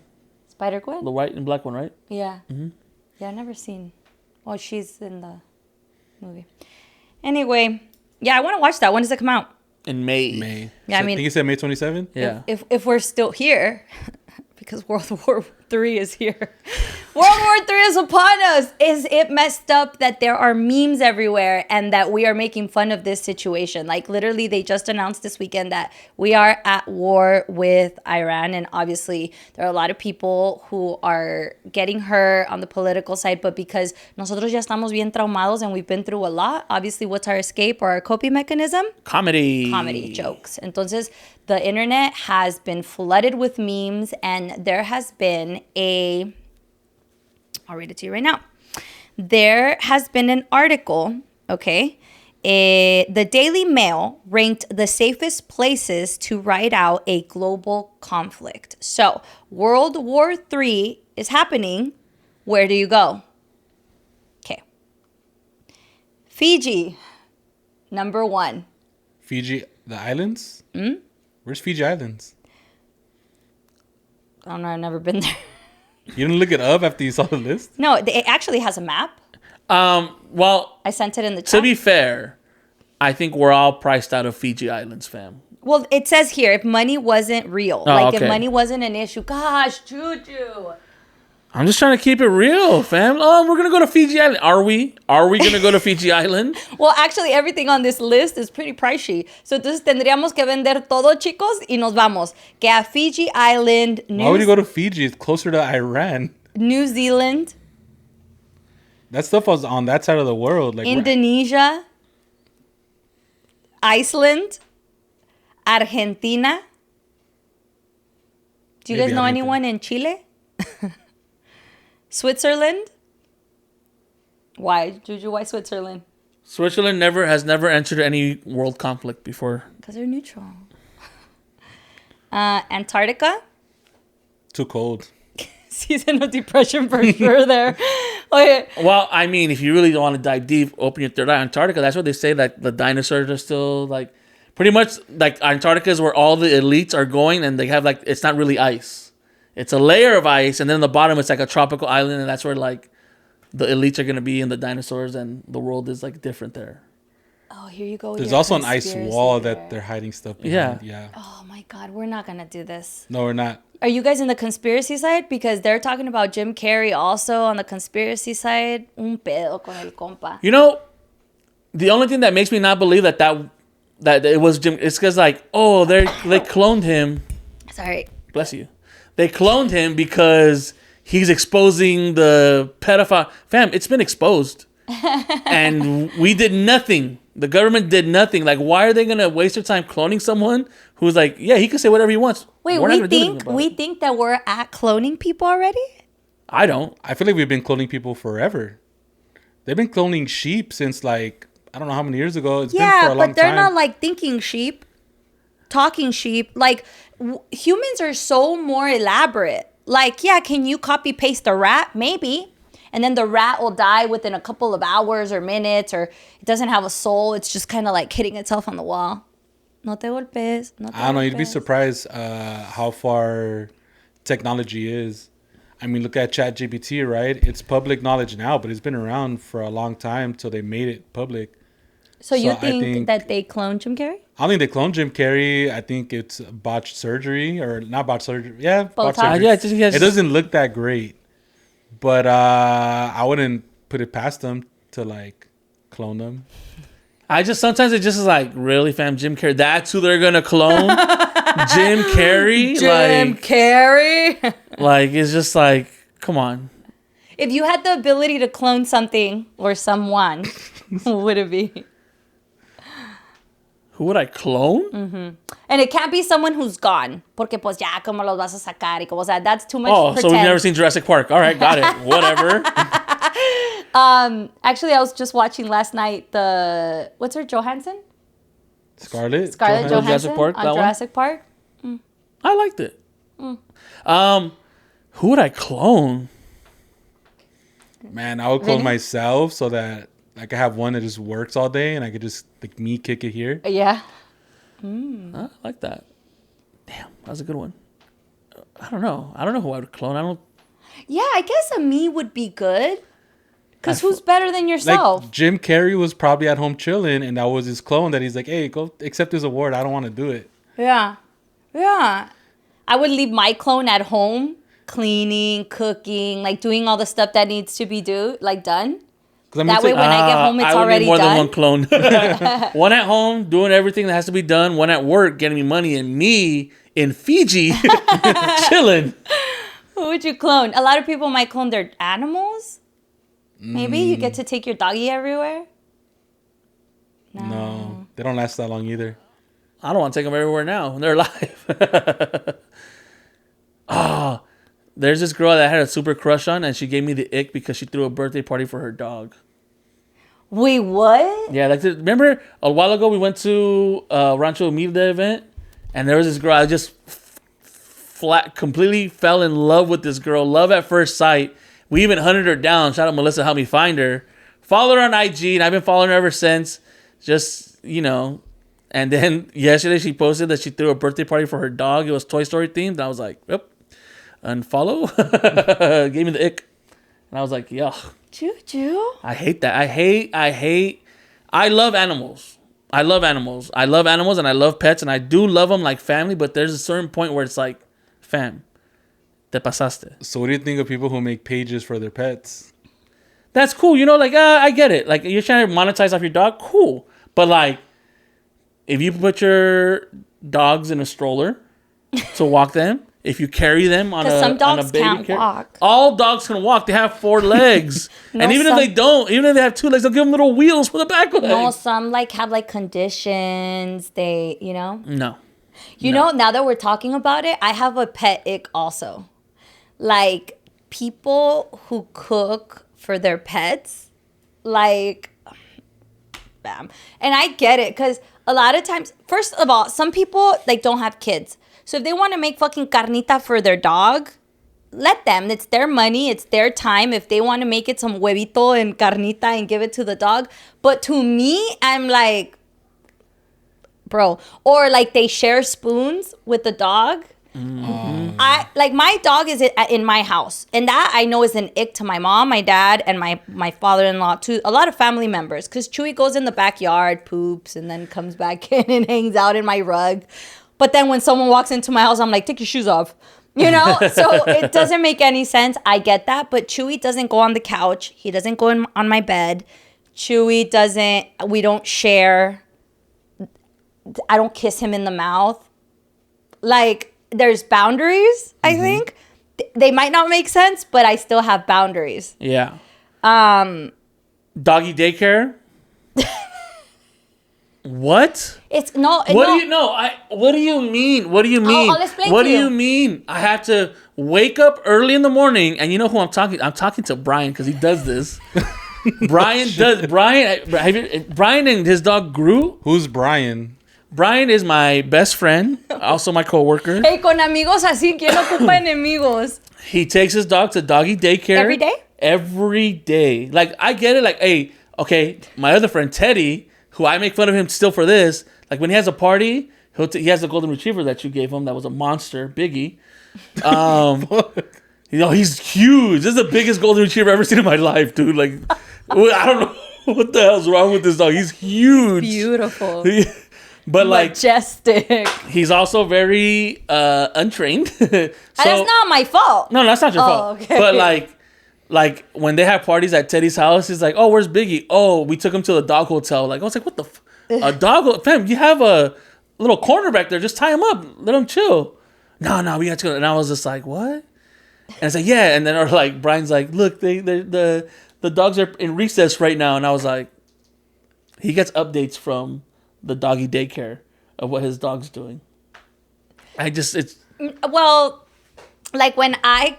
[SPEAKER 3] Spider-Gwen?
[SPEAKER 2] The white and black one, right?
[SPEAKER 3] Yeah. Mm-hmm. Yeah, I've never seen. Oh, she's in the movie. Anyway, yeah, I want to watch that. When does it come out?
[SPEAKER 2] In May.
[SPEAKER 3] Yeah,
[SPEAKER 1] so I think you said May 27th?
[SPEAKER 2] Yeah.
[SPEAKER 3] If we're still here, because World War III is here. World War III is upon us. Is it messed up that there are memes everywhere and that we are making fun of this situation? Like literally they just announced this weekend that we are at war with Iran. And obviously there are a lot of people who are getting hurt on the political side. But because nosotros ya estamos bien traumados and we've been through a lot, obviously what's our escape or our coping mechanism? Comedy jokes. Entonces the internet has been flooded with memes and there has been a I'll read it to you right now. There has been an article, okay? The Daily Mail ranked the safest places to ride out a global conflict. So, World War III is happening. Where do you go? Okay. Fiji, number 1.
[SPEAKER 1] Fiji, the islands? Where's Fiji Islands?
[SPEAKER 3] I don't know. I've never been there.
[SPEAKER 1] You didn't look it up after you saw the list?
[SPEAKER 3] No, it actually has a map.
[SPEAKER 2] Well,
[SPEAKER 3] I sent it in the chat.
[SPEAKER 2] to be fair, I think we're all priced out of Fiji Islands, fam.
[SPEAKER 3] Well, it says here, if money wasn't real. If money wasn't an issue. Gosh, Juju.
[SPEAKER 2] I'm just trying to keep it real, fam. Oh, we're going to go to Fiji Island. Are we? Are we going to go to Fiji Island?
[SPEAKER 3] Well, actually, everything on this list is pretty pricey. So, entonces tendríamos que vender todo, chicos, y nos vamos. Que a Fiji Island.
[SPEAKER 1] Why would you go to Fiji? It's closer to Iran.
[SPEAKER 3] New Zealand.
[SPEAKER 1] That stuff was on that side of the world. Like
[SPEAKER 3] Indonesia. Iceland. Argentina. Do you guys know anyone in Chile? Switzerland? Why, Juju? Why Switzerland?
[SPEAKER 2] Switzerland has never entered any world conflict before.
[SPEAKER 3] Because they're neutral. Antarctica?
[SPEAKER 1] Too cold.
[SPEAKER 3] Season of depression for sure there. Okay.
[SPEAKER 2] Well, I mean, if you really don't want to dive deep, open your third eye. Antarctica, that's what they say, that the dinosaurs are still like, pretty much like Antarctica is where all the elites are going, and they have like, it's not really ice. It's a layer of ice, and then the bottom it's like a tropical island, and that's where like the elites are gonna be, and the dinosaurs, and the world is like different there.
[SPEAKER 3] Oh, here you go.
[SPEAKER 1] There's also an ice wall that they're hiding stuff behind. Yeah.
[SPEAKER 3] Oh my God, we're not gonna do this.
[SPEAKER 1] No, we're not.
[SPEAKER 3] Are you guys in the conspiracy side? Because they're talking about Jim Carrey also on the conspiracy side. Un pedo con el compa.
[SPEAKER 2] You know, the only thing that makes me not believe that it was Jim, it's because like, oh, they cloned him.
[SPEAKER 3] Sorry.
[SPEAKER 2] Bless you. They cloned him because he's exposing the pedophile. Fam, it's been exposed. And we did nothing. The government did nothing. Like, why are they going to waste their time cloning someone who's like, yeah, he can say whatever he wants.
[SPEAKER 3] Wait, we think that we're at cloning people already?
[SPEAKER 2] I don't.
[SPEAKER 1] I feel like we've been cloning people forever. They've been cloning sheep since like, I don't know how many years ago. It's been for a long time.
[SPEAKER 3] Yeah, but they're not like thinking sheep, talking sheep. Like, humans are so more elaborate. Like, yeah, can you copy paste a rat? Maybe. And then the rat will die within a couple of hours or minutes, or it doesn't have a soul. It's just kind of like hitting itself on the wall. No te golpes.
[SPEAKER 1] I don't know. You'd be surprised how far technology is. I mean, look at ChatGPT, right? It's public knowledge now, but it's been around for a long time till they made it public.
[SPEAKER 3] So you think that they cloned Jim Carrey?
[SPEAKER 1] I don't think they cloned Jim Carrey. I think it's botched surgery, or not botched surgery. Yeah, botched surgery. Yeah, it doesn't look that great. But I wouldn't put it past them to like clone them.
[SPEAKER 2] Sometimes it just is like, really, fam, Jim Carrey, that's who they're gonna clone? Jim Carrey?
[SPEAKER 3] Jim Carrey?
[SPEAKER 2] Like, it's just like, come on.
[SPEAKER 3] If you had the ability to clone something or someone, who would it be?
[SPEAKER 2] Who would I clone?
[SPEAKER 3] Mm-hmm. And it can't be someone who's gone. Porque pues ya, como los vas a sacar? Y como, o sea, that's too much pretend.
[SPEAKER 2] So we've never seen Jurassic Park. All right, got it. Whatever.
[SPEAKER 3] Actually, I was just watching last night what's her, Johansson?
[SPEAKER 1] Scarlett
[SPEAKER 3] Johansson
[SPEAKER 2] Jurassic Park,
[SPEAKER 3] on Jurassic Park.
[SPEAKER 2] Mm. I liked it. Who would I clone?
[SPEAKER 1] Man, I would clone myself so that I could have one that just works all day, and I could just like me kick it here.
[SPEAKER 3] Yeah.
[SPEAKER 2] I like that. Damn, that was a good one. I don't know who I would clone.
[SPEAKER 3] Yeah, I guess a me would be good. Because who's better than yourself?
[SPEAKER 1] Like Jim Carrey was probably at home chilling, and that was his clone that he's like, hey, go accept this award. I don't want to do it.
[SPEAKER 3] Yeah. Yeah. I would leave my clone at home, cleaning, cooking, like doing all the stuff that needs to be done. That way, when I get home, it's already done.
[SPEAKER 2] I would need more than one clone. One at home, doing everything that has to be done. One at work, getting me money. And me in Fiji, chilling.
[SPEAKER 3] Who would you clone? A lot of people might clone their animals. Maybe you get to take your doggy everywhere.
[SPEAKER 1] No, they don't last that long either.
[SPEAKER 2] I don't want to take them everywhere now when they're alive. There's this girl that I had a super crush on, and she gave me the ick because she threw a birthday party for her dog.
[SPEAKER 3] Wait, what?
[SPEAKER 2] Yeah, like remember a while ago we went to Rancho Humilde event, and there was this girl. I just completely fell in love with this girl. Love at first sight. We even hunted her down. Shout out Melissa, helped me find her. Follow her on IG, and I've been following her ever since. Just, you know. And then yesterday she posted that she threw a birthday party for her dog. It was Toy Story themed. And I was like, yep. Unfollow. Gave me the ick. And I was like, yuck.
[SPEAKER 3] Juju?
[SPEAKER 2] I hate that. I love animals. I love animals and I love pets. And I do love them like family. But there's a certain point where it's like, fam, te pasaste.
[SPEAKER 1] So what do you think of people who make pages for their pets?
[SPEAKER 2] That's cool. You know, like, I get it. Like, you're trying to monetize off your dog. Cool. But like, if you put your dogs in a stroller to walk them, if you carry them on
[SPEAKER 3] some dogs
[SPEAKER 2] on a baby
[SPEAKER 3] can't walk.
[SPEAKER 2] All dogs can walk. They have 4 legs.
[SPEAKER 3] No,
[SPEAKER 2] and even if they don't, even if they have 2 legs, they'll give them little wheels for the back legs.
[SPEAKER 3] No, some like have like conditions. They, you know?
[SPEAKER 2] No.
[SPEAKER 3] You know, now that we're talking about it, I have a pet ick also. Like people who cook for their pets, like, bam. And I get it because a lot of times, first of all, some people like don't have kids. So if they want to make fucking carnita for their dog, let them. It's their money. It's their time. If they want to make it some huevito and carnita and give it to the dog. But to me, I'm like, bro. Or like they share spoons with the dog. Mm-hmm. I like my dog is in my house, and that I know is an ick to my mom, my dad, and my father-in-law too. A lot of family members, because Chewy goes in the backyard, poops, and then comes back in and hangs out in my rug. But then when someone walks into my house, I'm like, take your shoes off, you know. So it doesn't make any sense. I get that, but Chewy doesn't go on the couch. He doesn't go on my bed. Chewy doesn't. We don't share. I don't kiss him in the mouth. Like. There's boundaries, I think. They might not make sense, but I still have boundaries.
[SPEAKER 2] Yeah. Doggy daycare? What?
[SPEAKER 3] It's no.
[SPEAKER 2] What do you know? What do you mean? What do you mean?
[SPEAKER 3] I'll explain
[SPEAKER 2] what
[SPEAKER 3] to
[SPEAKER 2] do
[SPEAKER 3] you.
[SPEAKER 2] you mean? I have to wake up early in the morning, and you know who I'm talking? I'm talking to Brian because he does this. Brian and his dog Gru.
[SPEAKER 1] Who's Brian?
[SPEAKER 2] Brian is my best friend, also my coworker.
[SPEAKER 3] Hey, con amigos así, ¿quién ocupa enemigos?
[SPEAKER 2] He takes his dog to doggy daycare.
[SPEAKER 3] Every day?
[SPEAKER 2] Every day. Like, I get it. Like, hey, okay, my other friend, Teddy, who I make fun of him still for this, like, when he has a party, he has a golden retriever that you gave him that was a monster, Biggie. You know, he's huge. This is the biggest golden retriever I've ever seen in my life, dude. Like, I don't know what the hell's wrong with this dog. He's huge.
[SPEAKER 3] Beautiful.
[SPEAKER 2] But like
[SPEAKER 3] majestic.
[SPEAKER 2] He's also very untrained. So,
[SPEAKER 3] and that's not my fault.
[SPEAKER 2] No, that's not your fault.
[SPEAKER 3] Okay.
[SPEAKER 2] But like when they have parties at Teddy's house, he's like, "Oh, where's Biggie? Oh, we took him to the dog hotel." Like I was like, "What the a dog? Fam, you have a little corner back there. Just tie him up. Let him chill." No, we got to go. And I was just like, "What?" And it's like, "Yeah." And then like Brian's like, "Look, the dogs are in recess right now." And I was like, he gets updates from the doggy daycare of what his dog's doing.
[SPEAKER 3] Well, like when I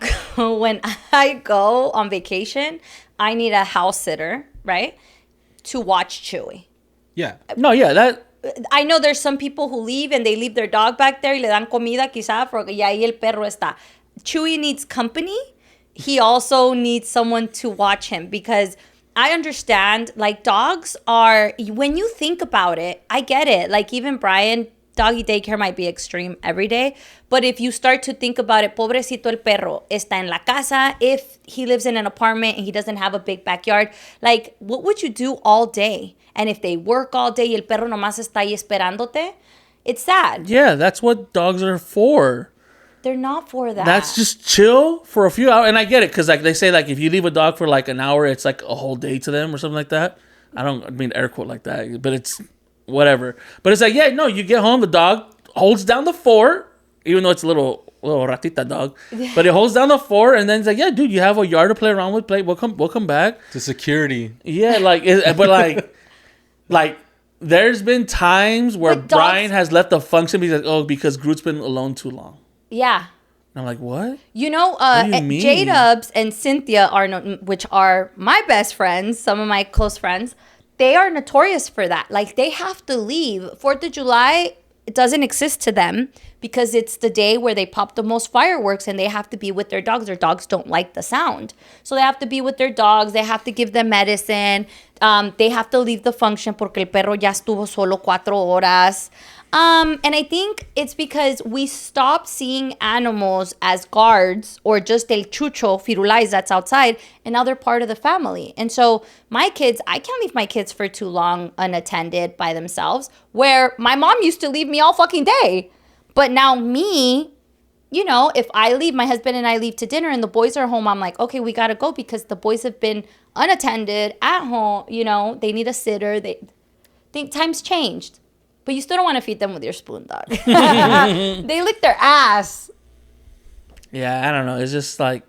[SPEAKER 3] go on vacation, I need a house sitter, right, to watch Chewy.
[SPEAKER 1] Yeah.
[SPEAKER 2] No, yeah, that.
[SPEAKER 3] I know there's some people who leave and they leave their dog back there y le dan comida quizá porque ya ahí el perro está. Chewy needs company. He also needs someone to watch him because I understand, like, dogs are, when you think about it, I get it. Like, even Brian, doggy daycare might be extreme every day. But if you start to think about it, pobrecito el perro está en la casa. If he lives in an apartment and he doesn't have a big backyard, like, what would you do all day? And if they work all day y el perro nomás está ahí esperándote, it's sad.
[SPEAKER 2] Yeah, that's what dogs are for.
[SPEAKER 3] They're not for that.
[SPEAKER 2] That's just chill for a few hours. And I get it, because like they say, like if you leave a dog for like an hour, it's like a whole day to them or something like that. I don't mean air quote like that, but it's whatever. But it's like, yeah, no, you get home, the dog holds down the fort, even though it's a little ratita dog, but it holds down the fort, and then it's like, yeah, dude, you have a yard to play around with. We'll come back.
[SPEAKER 1] To security.
[SPEAKER 2] Yeah, but like there's been times where Brian has left the function because Groot's been alone too long.
[SPEAKER 3] Yeah.
[SPEAKER 2] I'm like, what?
[SPEAKER 3] You know,
[SPEAKER 2] What do you mean?
[SPEAKER 3] J-Dubs and Cynthia which are my best friends, some of my close friends, they are notorious for that. Like, they have to leave. 4th of July, it doesn't exist to them because it's the day where they pop the most fireworks and they have to be with their dogs. Their dogs don't like the sound. So they have to be with their dogs. They have to give them medicine. They have to leave the function porque el perro ya estuvo solo 4 horas. And I think it's because we stopped seeing animals as guards or just el chucho, firulais that's outside, and now they're part of the family. And so my kids, I can't leave my kids for too long unattended by themselves, where my mom used to leave me all fucking day. But now me, you know, if I leave, my husband and I leave to dinner and the boys are home, I'm like, okay, we got to go because the boys have been unattended at home. You know, they need a sitter. They think times changed. But you still don't want to feed them with your spoon, dog. They lick their ass.
[SPEAKER 2] Yeah, I don't know. It's just like,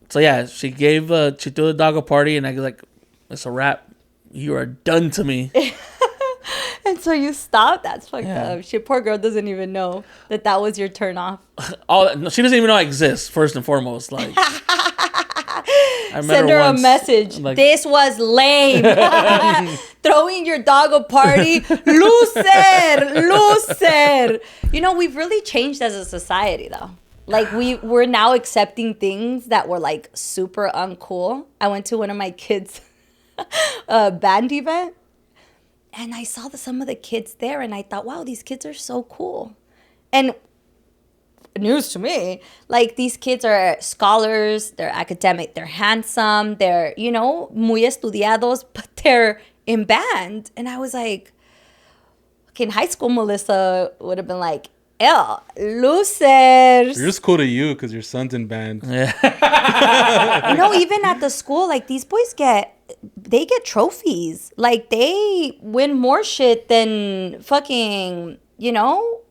[SPEAKER 2] so yeah, she threw the dog a party, and I was like, it's a wrap. You are done to me.
[SPEAKER 3] And so you stopped? That's fucked up. Shit, poor girl doesn't even know that was your turn off.
[SPEAKER 2] No, she doesn't even know I exist, first and foremost. Like,
[SPEAKER 3] Send her a message. Like, this was lame. Throwing your dog a party. Loser. You know, we've really changed as a society, though. Like, we're now accepting things that were, like, super uncool. I went to one of my kids' band event. And I saw some of the kids there, and I thought, wow, these kids are so cool. And news to me, like, these kids are scholars, they're academic, they're handsome, they're, you know, muy estudiados, but they're in band. And I was like, okay, in high school, Melissa would have been like, ew, losers.
[SPEAKER 1] They're just cool to you because your son's in band.
[SPEAKER 2] Yeah.
[SPEAKER 3] No, even at the school, like, these boys get trophies. Like, they win more shit than fucking, you know,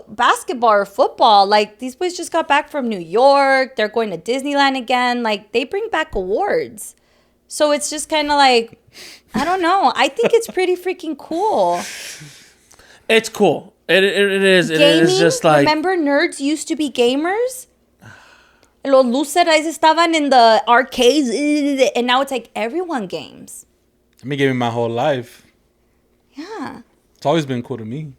[SPEAKER 3] basketball or football. Like, these boys just got back from New York. They're going to Disneyland again. Like, they bring back awards. So it's just kind of like, I don't know. I think it's pretty freaking cool.
[SPEAKER 2] It's cool. It is.
[SPEAKER 3] Gaming,
[SPEAKER 2] it is just like,
[SPEAKER 3] remember nerds used to be gamers? Los lucerais estaban in the arcades, and now it's like everyone games.
[SPEAKER 1] I've been gaming my whole life.
[SPEAKER 3] Yeah.
[SPEAKER 1] It's always been cool to me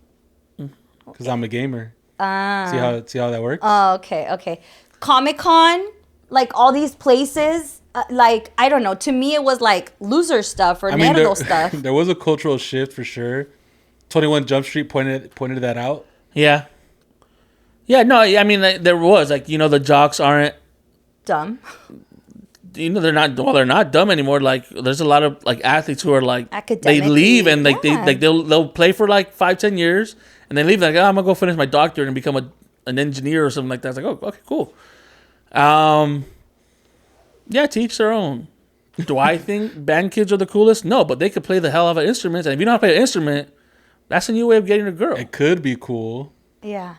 [SPEAKER 1] because I'm a gamer. See how that works?
[SPEAKER 3] Oh, okay. Comic-Con, like all these places, like, I don't know. To me, it was like loser stuff or nerdo stuff.
[SPEAKER 1] There was a cultural shift for sure. 21 Jump Street pointed that out.
[SPEAKER 2] Yeah. Yeah, no, I mean, there was, like, you know, the jocks aren't
[SPEAKER 3] dumb.
[SPEAKER 2] You know, they're not dumb anymore. Like, there's a lot of, like, athletes who are, like, they leave and, like, they'll play for, like, 5-10 years, and they leave, like, oh, I'm going to go finish my doctorate and become an engineer or something like that. It's like, oh, okay, cool. Yeah, to each their own. Do I think band kids are the coolest? No, but they could play the hell out of instruments, and if you know how to play an instrument, that's a new way of getting a girl.
[SPEAKER 1] It could be cool.
[SPEAKER 3] Yeah.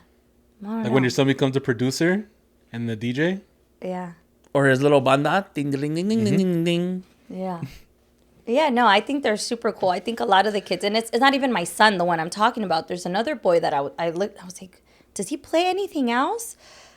[SPEAKER 1] Like when your son becomes a producer and the DJ.
[SPEAKER 3] Yeah.
[SPEAKER 2] Or his little banda. Ding, ding, ding, ding, ding, ding, ding.
[SPEAKER 3] Yeah. Yeah, no, I think they're super cool. I think a lot of the kids, and it's not even my son, the one I'm talking about. There's another boy that I looked, I was like, does he play anything else?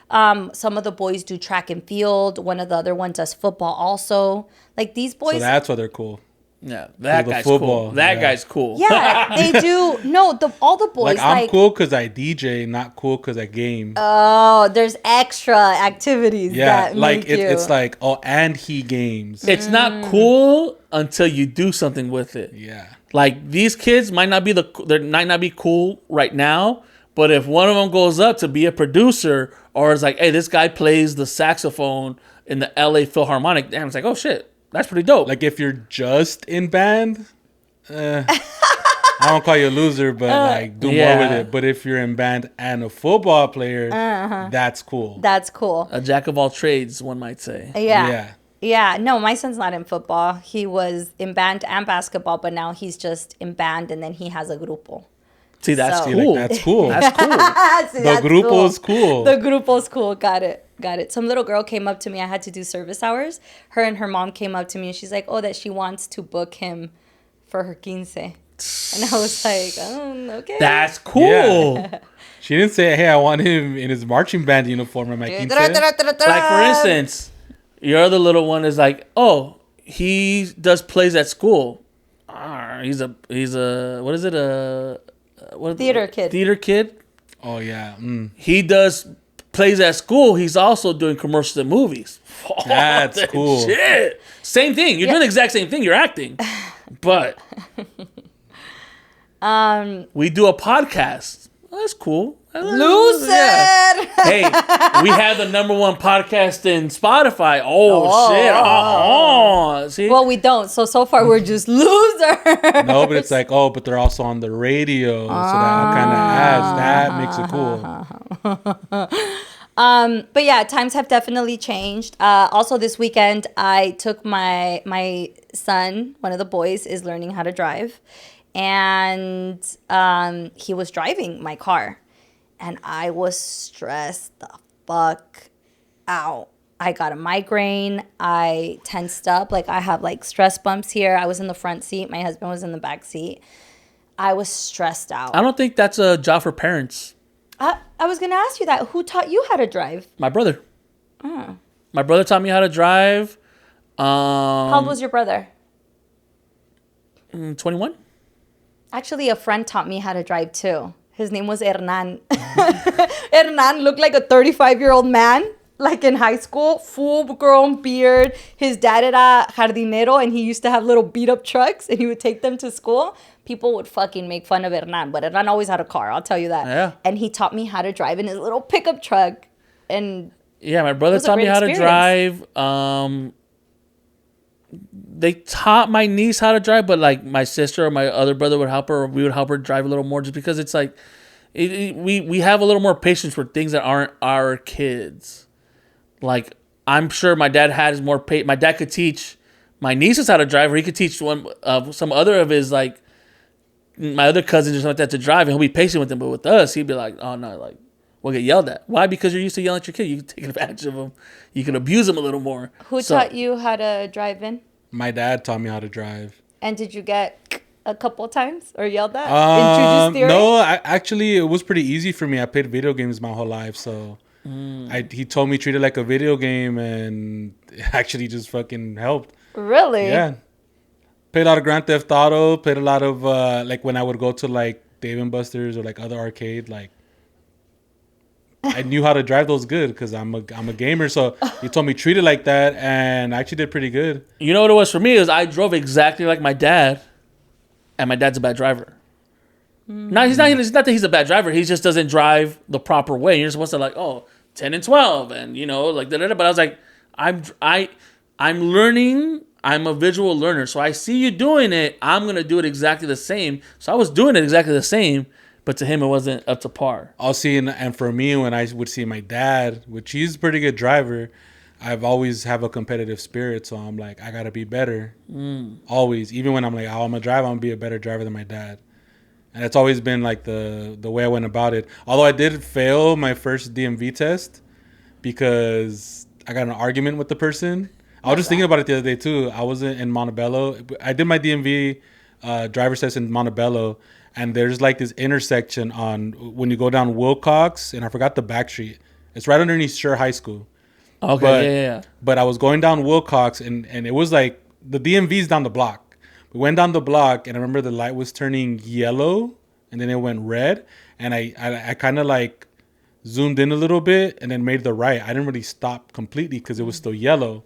[SPEAKER 3] Some of the boys do track and field. One of the other ones does football also. Like, these boys.
[SPEAKER 1] So that's why they're cool.
[SPEAKER 2] Yeah, that guy's cool. That guy's cool.
[SPEAKER 3] Yeah, they do. No, all the boys.
[SPEAKER 1] Like, I'm cool because I DJ, not cool because I game.
[SPEAKER 3] Oh, there's extra activities.
[SPEAKER 1] Yeah,
[SPEAKER 3] that
[SPEAKER 1] like
[SPEAKER 3] make you.
[SPEAKER 1] It's like, oh, and he games.
[SPEAKER 2] It's not cool until you do something with it.
[SPEAKER 1] Yeah.
[SPEAKER 2] Like, these kids might not be cool right now, but if one of them goes up to be a producer, or is like, hey, this guy plays the saxophone in the LA Philharmonic, damn, it's like, oh shit. That's pretty dope.
[SPEAKER 1] Like, if you're just in band, I don't call you a loser, but like, do more with it. But if you're in band and a football player, that's cool.
[SPEAKER 3] That's cool.
[SPEAKER 2] A jack of all trades, one might say.
[SPEAKER 3] Yeah. No, my son's not in football. He was in band and basketball, but now he's just in band, and then he has a grupo.
[SPEAKER 2] See, that's cool.
[SPEAKER 1] Like, that's cool.
[SPEAKER 2] That's cool.
[SPEAKER 1] The grupo's cool.
[SPEAKER 3] The grupo's cool. Got it. Some little girl came up to me. I had to do service hours. Her and her mom came up to me, and she's like, oh, that she wants to book him for her quince. And I was like, oh, okay.
[SPEAKER 2] That's cool.
[SPEAKER 1] She didn't say, hey, I want him in his marching band uniform at my 15.
[SPEAKER 2] Like, for instance, your other little one is like, oh, he does plays at school. He's a what is it?
[SPEAKER 3] Theater kid.
[SPEAKER 2] Theater kid.
[SPEAKER 1] Oh, yeah.
[SPEAKER 2] He does plays at school. He's also doing commercials and movies.
[SPEAKER 1] That's cool.
[SPEAKER 2] Shit. Same thing. You're doing the exact same thing. You're acting. But we do a podcast. Well, that's cool.
[SPEAKER 3] Loser.
[SPEAKER 2] Yeah. Hey, we have the #1 podcast in Spotify. Oh, shit. See?
[SPEAKER 3] Well, we don't. So far, we're just losers.
[SPEAKER 1] No, but it's like, but they're also on the radio. So that kind of adds. That makes it cool.
[SPEAKER 3] But yeah, times have definitely changed. Also, this weekend, I took my son, one of the boys, is learning how to drive. And he was driving my car. And I was stressed the fuck out. I got a migraine. I tensed up. Like, I have, like, stress bumps here. I was in the front seat. My husband was in the back seat. I was stressed out.
[SPEAKER 2] I don't think that's a job for parents.
[SPEAKER 3] I was going to ask you that. Who taught you how to drive?
[SPEAKER 2] My brother. Oh. My brother taught me how to drive.
[SPEAKER 3] How old was your brother?
[SPEAKER 2] 21.
[SPEAKER 3] Actually, a friend taught me how to drive, too. His name was Hernan. Hernan looked like a 35-year-old man, like in high school, full-grown beard. His dad era jardinero, and he used to have little beat-up trucks, and he would take them to school. People would fucking make fun of Hernan, but Hernan always had a car, I'll tell you that.
[SPEAKER 2] Yeah.
[SPEAKER 3] And he taught me how to drive in his little pickup truck. And
[SPEAKER 2] yeah, my brother taught me how to drive. They taught my niece how to drive, but like my sister or my other brother would help her, or we would help her drive a little more, just because it's like we have a little more patience for things that aren't our kids. Like, I'm sure my dad has more my dad could teach my nieces how to drive, or he could teach some other of his, like, my other cousins or something like that to drive, and he'll be patient with them. But with us, he'd be like, oh no, like, we'll get yelled at. Why? Because you're used to yelling at your kid. You can take advantage of them. You can abuse them a little more.
[SPEAKER 3] Who taught you how to drive in?
[SPEAKER 1] My dad taught me how to drive.
[SPEAKER 3] And did you get a couple times or yelled at?
[SPEAKER 1] No, actually, it was pretty easy for me. I played video games my whole life, so he told me treat it like a video game, and it actually just fucking helped.
[SPEAKER 3] Really?
[SPEAKER 1] Yeah. Played a lot of Grand Theft Auto. Played a lot of like when I would go to like Dave & Buster's or like other arcade, like I knew how to drive those good because I'm a gamer. So he told me treat it like that, and I actually did pretty good. You
[SPEAKER 2] know what it was for me is I drove exactly like my dad, and my dad's a bad driver. No, he's not. It's not that he's a bad driver. He just doesn't drive the proper way. You're supposed to like 10 and 12, and like da-da-da. But I was like, I'm learning. I'm a visual learner, so I see you doing it. I'm gonna do it exactly the same. So I was doing it exactly the same. But to him, it wasn't up to par.
[SPEAKER 1] I'll see, and for me, when I would see my dad, which he's a pretty good driver, I've always have a competitive spirit. So I'm like, I got to be better. Always. Even when I'm like, I'm going to drive, I'm going to be a better driver than my dad. And it's always been like the way I went about it. Although I did fail my first DMV test because I got in an argument with the person. I was just thinking about it the other day, too. I was in Montebello. I did my DMV driver's test in Montebello. And there's like this intersection on when you go down Wilcox, and I forgot the back street. It's right underneath Sure High School.
[SPEAKER 2] Okay, yeah.
[SPEAKER 1] But I was going down Wilcox, and it was like the DMV's down the block. We went down the block, and I remember the light was turning yellow, and then it went red. And I kind of like zoomed in a little bit and then made the right. I didn't really stop completely because it was still yellow.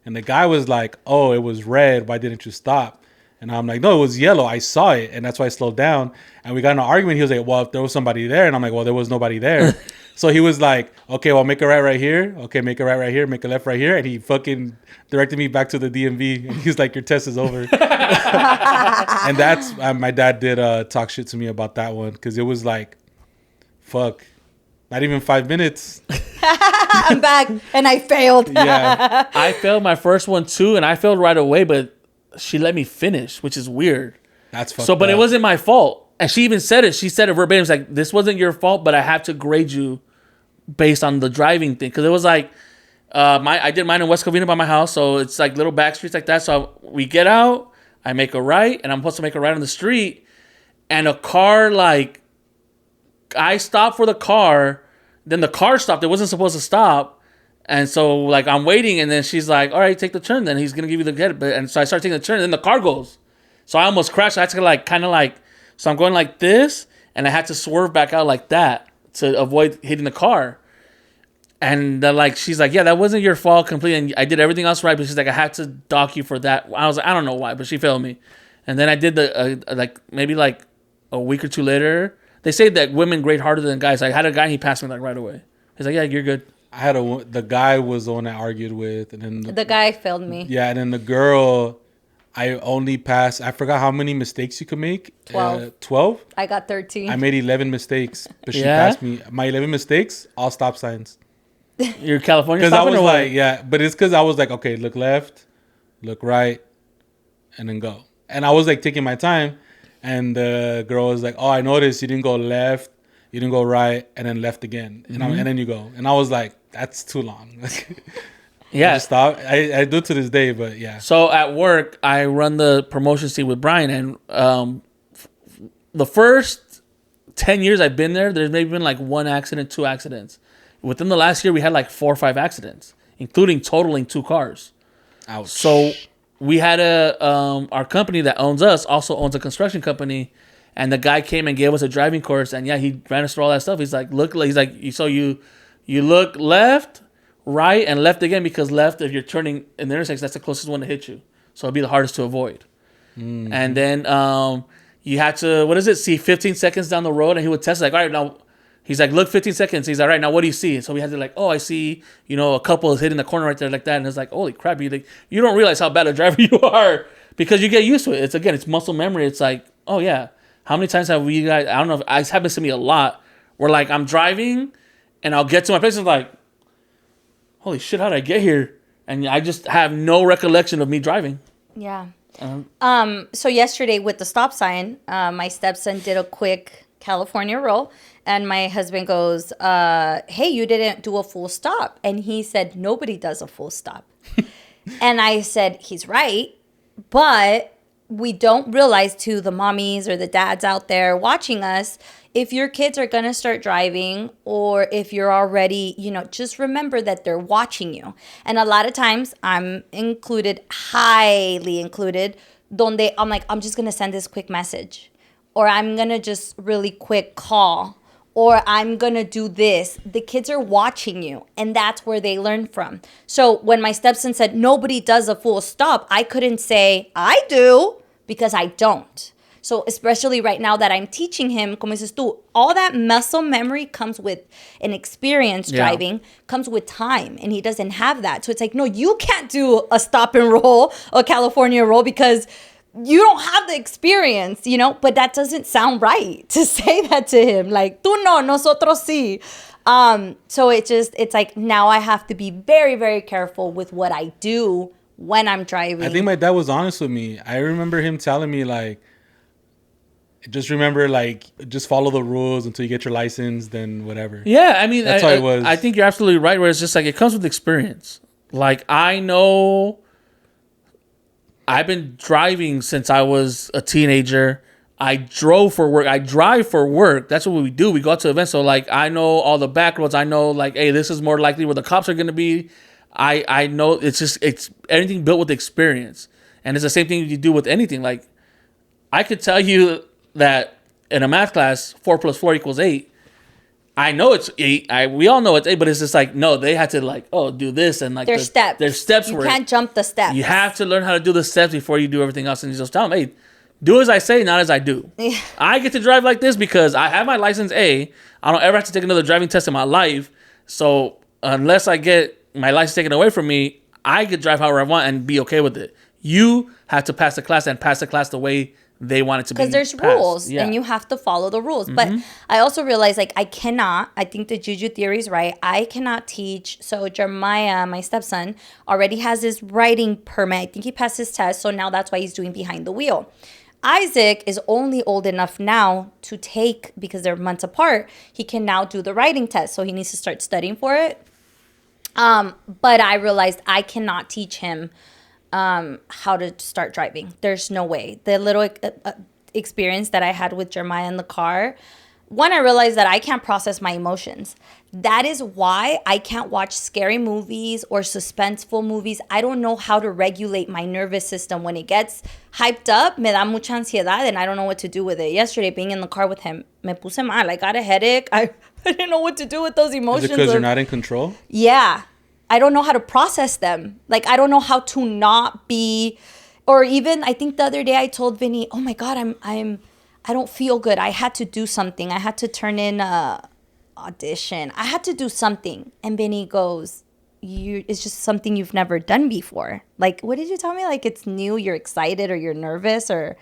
[SPEAKER 1] And the guy was like, oh, it was red. Why didn't you stop? And I'm like, no, it was yellow. I saw it. And that's why I slowed down. And we got in an argument. He was like, well, if there was somebody there. And I'm like, well, there was nobody there. So he was like, okay, well, make a right here. Okay, make a right here. Make a left right here. And he fucking directed me back to the DMV. And he's like, your test is over. And that's, my dad did talk shit to me about that one. Because it was like, fuck, not even 5 minutes.
[SPEAKER 3] I'm back. And I failed.
[SPEAKER 1] Yeah.
[SPEAKER 2] I failed my first one too. And I failed right away. But she let me finish, which is weird.
[SPEAKER 1] That's fucked up.
[SPEAKER 2] But it wasn't my fault. And she even said it. She said it verbatim. It's like, this wasn't your fault, but I have to grade you based on the driving thing. Because it was like, I did mine in West Covina by my house. So it's like little back streets like that. So we get out, I make a right, and I'm supposed to make a right on the street. And a car like I stopped for the car. Then the car stopped. It wasn't supposed to stop. And so, like, I'm waiting, and then she's like, all right, take the turn. Then he's going to give you the get. And so I start taking the turn, and then the car goes. So I almost crashed. I had to, so I'm going like this, and I had to swerve back out like that to avoid hitting the car. And, she's like, yeah, that wasn't your fault completely. And I did everything else right. But she's like, I had to dock you for that. I was like, I don't know why, but she failed me. And then I did maybe a week or two later. They say that women grade harder than guys. I had a guy, and he passed me, right away. He's like, yeah, you're good.
[SPEAKER 1] The guy was the one I argued with, and then
[SPEAKER 3] the guy failed me.
[SPEAKER 1] Yeah, and then the girl, I only passed. I forgot how many mistakes you could make.
[SPEAKER 3] 12.
[SPEAKER 1] 12?
[SPEAKER 3] I got 13.
[SPEAKER 1] I made 11 mistakes, but she passed me. My 11 mistakes, all stop signs.
[SPEAKER 2] You're California stopping or what?
[SPEAKER 1] Yeah, but it's because I was like, okay, look left, look right, and then go. And I was taking my time, and the girl was like, oh, I noticed you didn't go left, you didn't go right, and then left again, and then you go. And I was like, that's too long.
[SPEAKER 2] Yeah.
[SPEAKER 1] I just stop. I do to this day, but yeah.
[SPEAKER 2] So at work, I run the promotions team with Brian, and the first 10 years I've been there, there's maybe been 1 accident, 2 accidents. Within the last year, we had 4 or 5 accidents, including totaling 2 cars.
[SPEAKER 1] Ouch.
[SPEAKER 2] So we had our company that owns us also owns a construction company, and the guy came and gave us a driving course, and he ran us through all that stuff. He's like, so you look left, right, and left again, because left, if you're turning in the intersection, that's the closest one to hit you. So it'll be the hardest to avoid. Mm-hmm. And then you had to, see 15 seconds down the road, and he would test, all right, now, he's like, look 15 seconds. He's like, all right, now what do you see? So we had to I see, a couple is hitting the corner right there like that. And it's like, holy crap, you don't realize how bad a driver you are because you get used to it. It's muscle memory. It's like, oh yeah. How many times have we guys, I don't know, it happens to me a lot, where I'm driving, and I'll get to my place and I'm like, holy shit, how did I get here? And I just have no recollection of me driving.
[SPEAKER 3] Yeah. So yesterday with the stop sign, my stepson did a quick California roll, and my husband goes, hey, you didn't do a full stop. And he said, nobody does a full stop. And I said, he's right, but we don't realize, to the mommies or the dads out there watching us, if your kids are going to start driving, or if you're already, just remember that they're watching you. And a lot of times, I'm included, highly included, donde I'm like, I'm just going to send this quick message, or I'm going to just really quick call, or I'm going to do this. The kids are watching you, and that's where they learn from. So when my stepson said, nobody does a full stop, I couldn't say, I do, because I don't. So especially right now that I'm teaching him, como dices tú, all that muscle memory comes with an experience driving, comes with time, and he doesn't have that. So it's like, no, you can't do a stop and roll, a California roll, because you don't have the experience, but that doesn't sound right to say that to him. Like, tú no, nosotros sí. So it's like, now I have to be very, very careful with what I do when I'm driving.
[SPEAKER 1] I think my dad was honest with me. I remember him telling me, just remember, just follow the rules until you get your license, then whatever.
[SPEAKER 2] Yeah, I mean,
[SPEAKER 1] that's how it was.
[SPEAKER 2] I think you're absolutely right, where it's just it comes with experience. I know I've been driving since I was a teenager. I drove for work. I drive for work. That's what we do. We go out to events. So, I know all the back roads. I know, hey, this is more likely where the cops are going to be. I know it's everything built with experience. And it's the same thing you do with anything. I could tell you that in a math class, 4 + 4 = 8. I know it's 8. We all know it's 8, but it's just no, they had to do this, and
[SPEAKER 3] their steps.
[SPEAKER 2] Their steps
[SPEAKER 3] you can't jump the steps.
[SPEAKER 2] You have to learn how to do the steps before you do everything else. And you just tell them, hey, do as I say, not as I do. Yeah. I get to drive like this because I have my license A. I don't ever have to take another driving test in my life. So unless I get my license taken away from me, I could drive however I want and be okay with it. You have to pass the class, and pass the class the way they want it to be.
[SPEAKER 3] Because there's rules, and you have to follow the rules. Mm-hmm. But I also realize, I think the Juju theory is right. I cannot teach. So Jeremiah, my stepson, already has his riding permit. I think he passed his test. So now that's why he's doing behind the wheel. Isaac is only old enough now to take, because they're months apart, he can now do the riding test. So he needs to start studying for it. But I realized I cannot teach him how to start driving. There's no way. The little experience that I had with Jeremiah in the car one, I realized that I can't process my emotions. That is why I can't watch scary movies or suspenseful movies. I don't know how to regulate my nervous system. When it gets hyped up, me da mucha ansiedad and I don't know what to do with it. Yesterday, being in the car with him, me puse mal. I got a headache. I didn't know what to do with those emotions.
[SPEAKER 1] Is it because you're not in control?
[SPEAKER 3] Yeah. I don't know how to process them. Like, I don't know how to not be, or even, I think the other day I told Vinny, oh my God, I don't feel good. I had to do something. I had to turn in a audition. I had to do something. And Vinny goes, it's just something you've never done before. Like, what did you tell me? Like, it's new, you're excited or you're nervous or,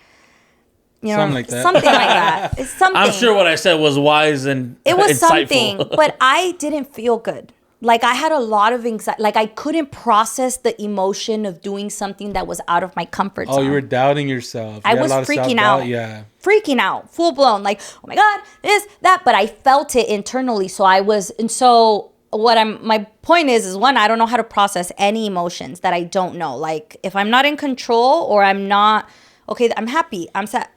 [SPEAKER 3] you know, something like that. Something like that. It's something.
[SPEAKER 2] I'm sure what I said was wise and
[SPEAKER 3] it was
[SPEAKER 2] insightful.
[SPEAKER 3] Something, but I didn't feel good. Like, I had a lot of anxiety. Like, I couldn't process the emotion of doing something that was out of my comfort zone.
[SPEAKER 1] Oh, you were doubting yourself.
[SPEAKER 3] I was freaking out.
[SPEAKER 1] Yeah.
[SPEAKER 3] Freaking out. Full blown. Like, oh my God, this, that. But I felt it internally. So my point is one, I don't know how to process any emotions that I don't know. Like, if I'm not in control or I'm not, okay, I'm happy, I'm sad.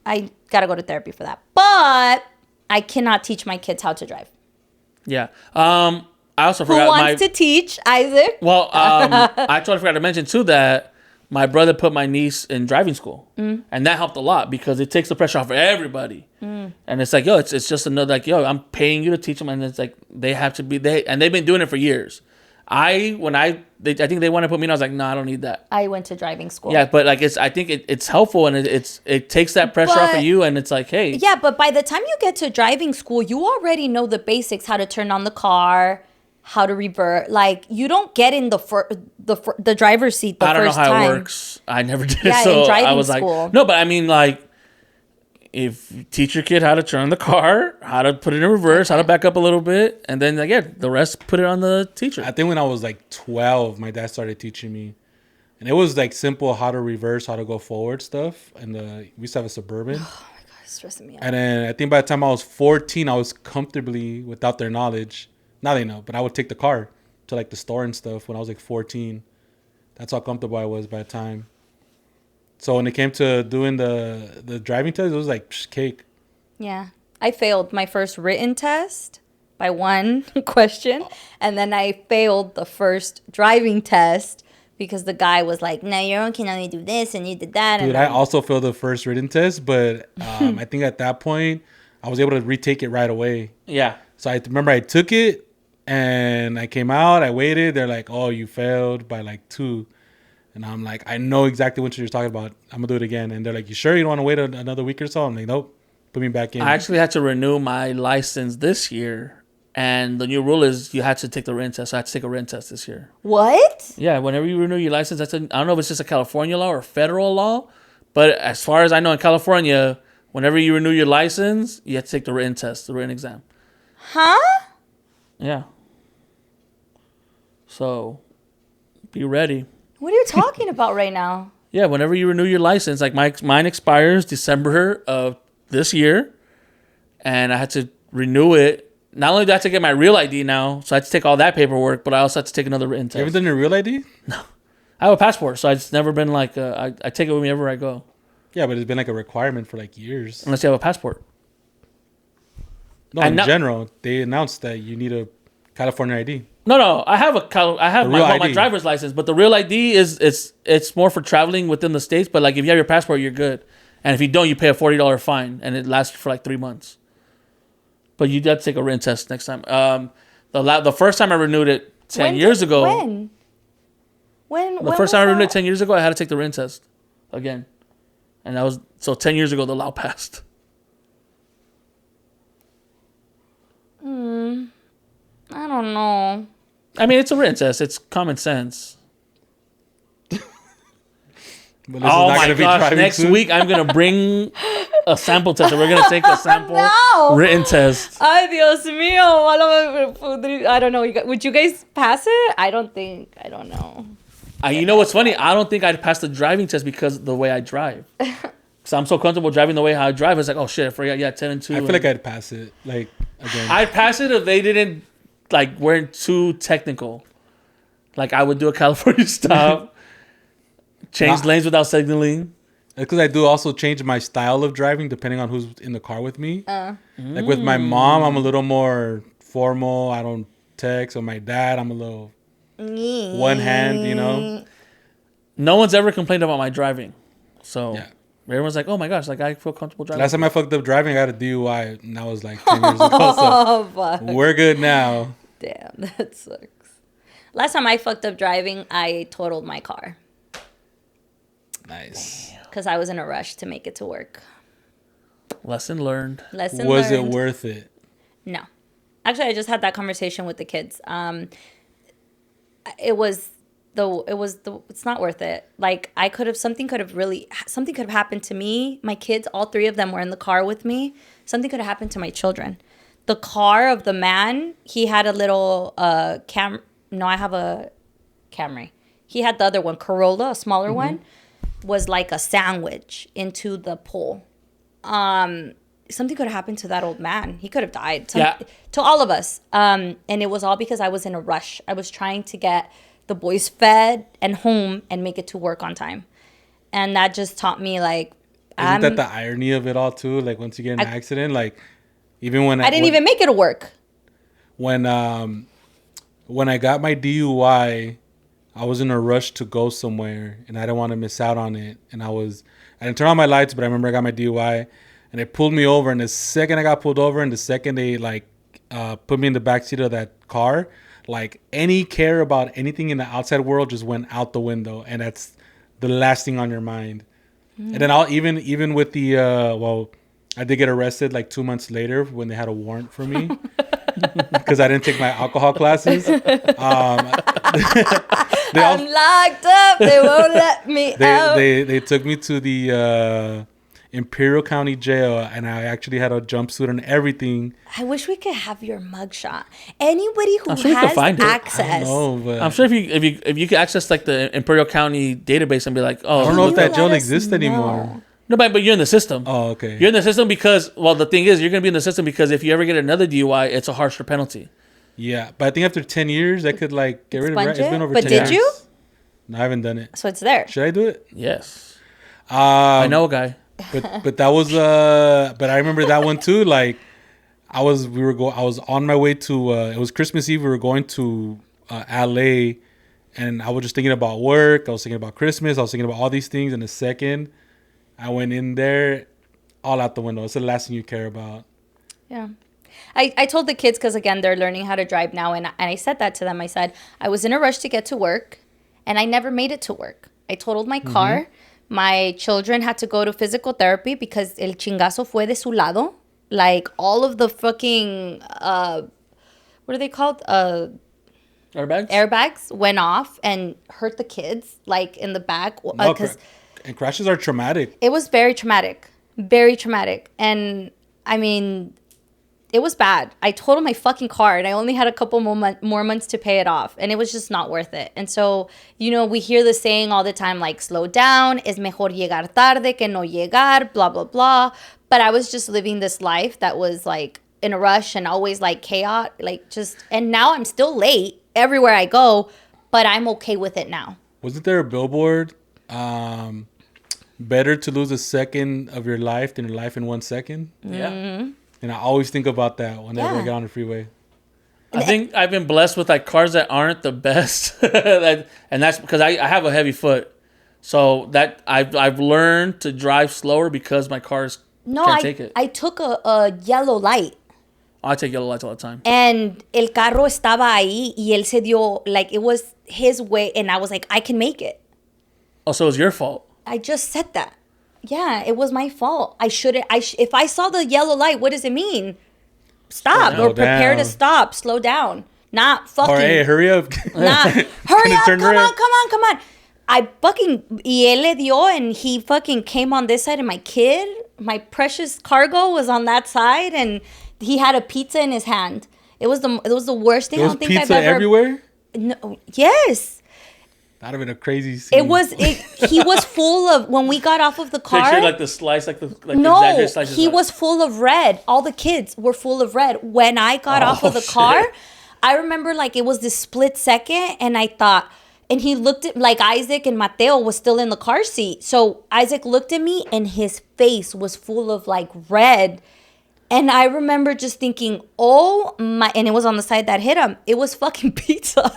[SPEAKER 3] I got to go to therapy for that. But I cannot teach my kids how to drive.
[SPEAKER 2] Yeah. I also forgot.
[SPEAKER 3] Who wants to teach, Isaac?
[SPEAKER 2] Well, I totally forgot to mention too that my brother put my niece in driving school, and that helped a lot because it takes the pressure off of everybody. And it's like, yo, it's just another like, yo, I'm paying you to teach them, and it's like they have to be and they've been doing it for years. I think they want to put me in. I was like, no, I don't need that.
[SPEAKER 3] I went to driving school.
[SPEAKER 2] Yeah, but like I think it's helpful and it takes that pressure off of you, and it's like, hey.
[SPEAKER 3] Yeah, but by the time you get to driving school, you already know the basics: how to turn on the car, how to revert. Like, you don't get in the driver's seat the first time. I don't know how it works.
[SPEAKER 2] I never did. Yeah, so in driving I was school. Like, no, but I mean, like, if you teach your kid how to turn the car, how to put it in reverse, how to back up a little bit, and then like, yeah, the rest put it on the teacher.
[SPEAKER 1] I think when I was like 12, my dad started teaching me, and it was like simple how to reverse, how to go forward stuff. And we used to have a Suburban. Oh my God, it's stressing me out. And then I think by the time I was 14, I was comfortably, without their knowledge, now they know, but I would take the car to like the store and stuff when I was like 14. That's how comfortable I was by the time. So when it came to doing the driving test, it was like cake.
[SPEAKER 3] Yeah. I failed my first written test by one question. And then I failed the first driving test because the guy was like, no, you can only do this and you did that.
[SPEAKER 1] Dude, I also failed the first written test, but I think at that point, I was able to retake it right away.
[SPEAKER 2] Yeah.
[SPEAKER 1] So I remember I took it and I came out, I waited. They're like, oh, you failed by like 2. And I'm like, I know exactly what you're talking about. I'm going to do it again. And they're like, you sure you don't want to wait another week or so? I'm like, nope. Put me back in.
[SPEAKER 2] I actually had to renew my license this year. And the new rule is you had to take the written test. So I had to take a written test this year.
[SPEAKER 3] What?
[SPEAKER 2] Yeah, whenever you renew your license, I don't know if it's just a California law or federal law. But as far as I know in California, whenever you renew your license, you have to take the written test, the written exam.
[SPEAKER 3] Huh?
[SPEAKER 2] Yeah. So be ready.
[SPEAKER 3] What are you talking about right now?
[SPEAKER 2] Yeah, whenever you renew your license, like mine expires December of this year, and I had to renew it. Not only do I have to get my real ID now, so I had to take all that paperwork, but I also had to take another written test.
[SPEAKER 1] You ever done your real ID?
[SPEAKER 2] No. I have a passport, so it's never been like, I take it with me everywhere I go.
[SPEAKER 1] Yeah, but it's been like a requirement for like years.
[SPEAKER 2] Unless you have a passport.
[SPEAKER 1] No, in general, they announced that you need a California ID.
[SPEAKER 2] No, I have my driver's license, but the real ID it's more for traveling within the states. But like if you have your passport, you're good, and if you don't, you pay a $40 fine, and it lasts for like 3 months. But you got to take a written test next time. The first time I renewed it 10 years ago.
[SPEAKER 3] When?
[SPEAKER 2] The first time I renewed it 10 years ago, I had to take the written test again, and that was 10 years ago. The law passed.
[SPEAKER 3] I don't know.
[SPEAKER 2] I mean, it's a written test. It's common sense. Oh my gosh! Next week I'm gonna bring a sample test. We're gonna take a sample written test.
[SPEAKER 3] Ay, Dios mío! I don't know. Would you guys pass it? I don't know.
[SPEAKER 2] You know what's funny? I don't think I'd pass the driving test because of the way I drive. Because I'm so comfortable driving the way how I drive. It's like, oh shit, I forgot. Yeah, 10 and 2.
[SPEAKER 1] I feel like I'd pass it. Like again,
[SPEAKER 2] I'd pass it if they didn't weren't too technical. Like I would do a California stop, change lanes without signaling.
[SPEAKER 1] because I do also change my style of driving depending on who's in the car with me. Like with my mom, I'm a little more formal. I don't text. With my dad, I'm a little one hand, you know.
[SPEAKER 2] No one's ever complained about my driving. So everyone's like, oh my gosh, like I feel comfortable driving.
[SPEAKER 1] Last time I fucked up driving, I got a DUI, and that was like 10 years ago. So we're good now.
[SPEAKER 3] Damn, that sucks. Last time I fucked up driving, I totaled my car.
[SPEAKER 1] Nice.
[SPEAKER 3] Because I was in a rush to make it to work.
[SPEAKER 2] Lesson learned.
[SPEAKER 1] Was it worth it?
[SPEAKER 3] No. Actually, I just had that conversation with the kids. It's not worth it. Like something could have happened to me. My kids, all three of them were in the car with me. Something could have happened to my children. The car of the man, he had a little no, I have a Camry. He had the other one, Corolla, a smaller one, was like a sandwich into the pole. Something could have happened to that old man. He could have died. To all of us. And it was all because I was in a rush. I was trying to get the boys fed and home and make it to work on time. And that just taught me, like...
[SPEAKER 1] Isn't that the irony of it all, too? Like, once you get in an accident, like, even when...
[SPEAKER 3] I didn't even make it to work.
[SPEAKER 1] When I got my DUI, I was in a rush to go somewhere, and I didn't want to miss out on it. And I didn't turn on my lights, but I remember I got my DUI, and they pulled me over. And the second I got pulled over, and the second they put me in the backseat of that car, like any care about anything in the outside world just went out the window, and that's the last thing on your mind. And then even with the I did get arrested like 2 months later when they had a warrant for me. Because I didn't take my alcohol classes.
[SPEAKER 3] I'm locked up. They won't let me out.
[SPEAKER 1] They took me to the Imperial County Jail, and I actually had a jumpsuit and everything.
[SPEAKER 3] I wish we could have your mugshot. Anybody who has access.
[SPEAKER 2] I'm sure if you could access like the Imperial County database and be like, oh,
[SPEAKER 1] I don't know if that jail exists anymore.
[SPEAKER 2] No, but you're in the system.
[SPEAKER 1] Oh, okay.
[SPEAKER 2] You're in the system because, well, the thing is, you're going to be in the system because if you ever get another DUI, it's a harsher penalty.
[SPEAKER 1] Yeah, but I think after 10 years, I could like get rid of it. It's been over 10 years.
[SPEAKER 3] But did you?
[SPEAKER 1] No, I haven't done it.
[SPEAKER 3] So it's there.
[SPEAKER 1] Should I do it?
[SPEAKER 2] Yes. I know a guy.
[SPEAKER 1] But that was but I remember that one too. Like I was on my way to it was Christmas Eve. We were going to LA, and I was just thinking about work. I was thinking about Christmas. I was thinking about all these things. And the second I went in there, all out the window. It's the last thing you care about.
[SPEAKER 3] Yeah. I told the kids, because again, they're learning how to drive now. And I said that to them. I said, I was in a rush to get to work, and I never made it to work. I totaled my car. My children had to go to physical therapy because el chingazo fue de su lado. Like all of the fucking, what are they called? Airbags went off and hurt the kids, like in the back.
[SPEAKER 1] And crashes are traumatic.
[SPEAKER 3] It was very traumatic. Very traumatic. And I mean, it was bad. I totaled my fucking car, and I only had a couple more months to pay it off. And it was just not worth it. And so, we hear the saying all the time, like, slow down, es mejor llegar tarde que no llegar, blah, blah, blah. But I was just living this life that was, like, in a rush and always, like, chaos. Like, and now I'm still late everywhere I go, but I'm okay with it now.
[SPEAKER 1] Wasn't there a billboard? Better to lose a second of your life than your life in 1 second.
[SPEAKER 2] Yeah.
[SPEAKER 1] And I always think about that whenever I get on the freeway.
[SPEAKER 2] I think I've been blessed with like cars that aren't the best, and that's because I have a heavy foot, so that I've learned to drive slower because my cars can't take it.
[SPEAKER 3] I took a yellow light.
[SPEAKER 2] I take yellow lights all the time.
[SPEAKER 3] And el carro estaba ahí, y él se dio, like, it was his way, and I was like, I can make it.
[SPEAKER 2] Oh, so it was your fault.
[SPEAKER 3] I just said that. Yeah, it was my fault. If I saw the yellow light, what does it mean? Stop or prepare to stop. Slow down. Not fucking.
[SPEAKER 1] Or hey, hurry up.
[SPEAKER 3] Not hurry up. Come on. I fucking y él le dio, and he fucking came on this side, and my precious cargo was on that side, and he had a pizza in his hand. It was the worst thing.
[SPEAKER 1] There was pizza everywhere?
[SPEAKER 3] No. Yes.
[SPEAKER 1] That'd have been a crazy scene.
[SPEAKER 3] He was full of, when we got off of the car.
[SPEAKER 2] Picture like the slice,
[SPEAKER 3] no, he was full of red. All the kids were full of red. When I got off of the car, I remember like it was this split second, and I thought, And he looked at, like, Isaac and Mateo was still in the car seat. So Isaac looked at me and his face was full of like red. And I remember just thinking, oh my, and it was on the side that hit him. It was fucking pizza.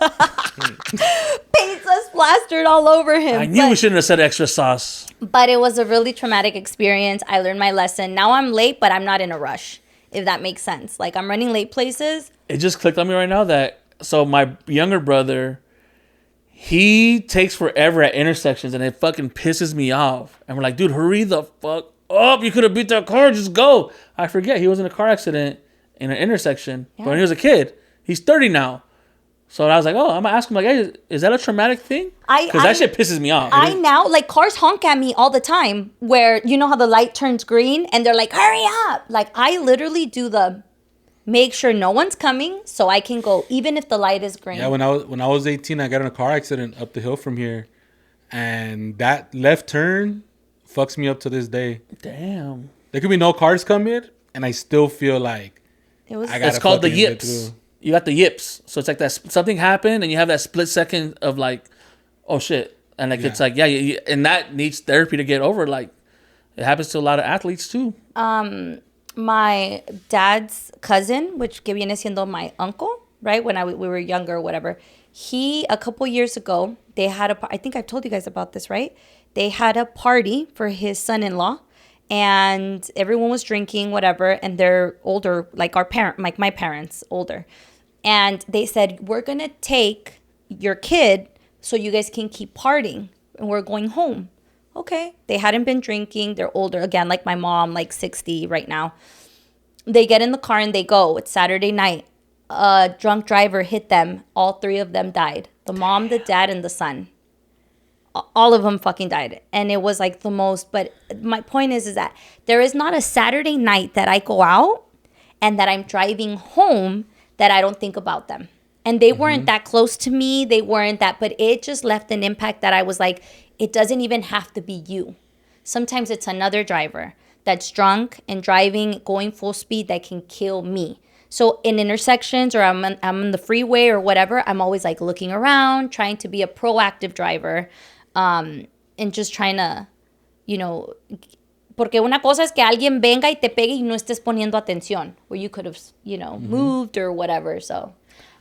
[SPEAKER 3] Pizza plastered all over him.
[SPEAKER 2] I knew we shouldn't have said extra sauce.
[SPEAKER 3] But it was a really traumatic experience. I learned my lesson. Now I'm late, but I'm not in a rush, if that makes sense. Like, I'm running late places.
[SPEAKER 2] It just clicked on me right now that, so my younger brother, he takes forever at intersections and it fucking pisses me off. And we're like, dude, hurry the fuck up. You could have beat that car. Just go. I forget. He was in a car accident in an intersection when he was a kid. He's 30 now. So I was like, oh, I'm going to ask him, like, hey, is that a traumatic thing? Because that shit pisses me off.
[SPEAKER 3] I now, like, cars honk at me all the time where, you know how the light turns green and they're like, hurry up. Like, I literally do the make sure no one's coming so I can go, even if the light is green.
[SPEAKER 1] Yeah, when I was 18, I got in a car accident up the hill from here. And that left turn fucks me up to this day.
[SPEAKER 2] Damn.
[SPEAKER 1] There could be no cars coming, and I still feel like
[SPEAKER 2] it's called the yips. You got the yips. So it's like that something happened, and you have that split second of like, oh shit, and like it's like and that needs therapy to get over. Like, it happens to a lot of athletes too.
[SPEAKER 3] My dad's cousin, which que viene siendo my uncle, right? When we were younger or whatever, he a couple years ago they had I think I've told you guys about this, right? They had a party for his son-in-law, and everyone was drinking, whatever, and they're older, like my parents, older. And they said, we're going to take your kid so you guys can keep partying, and we're going home. Okay. They hadn't been drinking. They're older. Again, like my mom, like 60 right now. They get in the car and they go. It's Saturday night. A drunk driver hit them. All three of them died. The mom, the dad, and the son. All of them fucking died. And it was like the most, but my point is that there is not a Saturday night that I go out and that I'm driving home that I don't think about them. And they weren't that close to me. They weren't that, but it just left an impact that I was like, it doesn't even have to be you. Sometimes it's another driver that's drunk and driving, going full speed that can kill me. So in intersections or I'm on the freeway or whatever, I'm always like looking around, trying to be a proactive driver. And just trying to, you know, porque una cosa es que alguien venga y te pegue y no estés poniendo atención, where you could have, you know, moved or whatever. So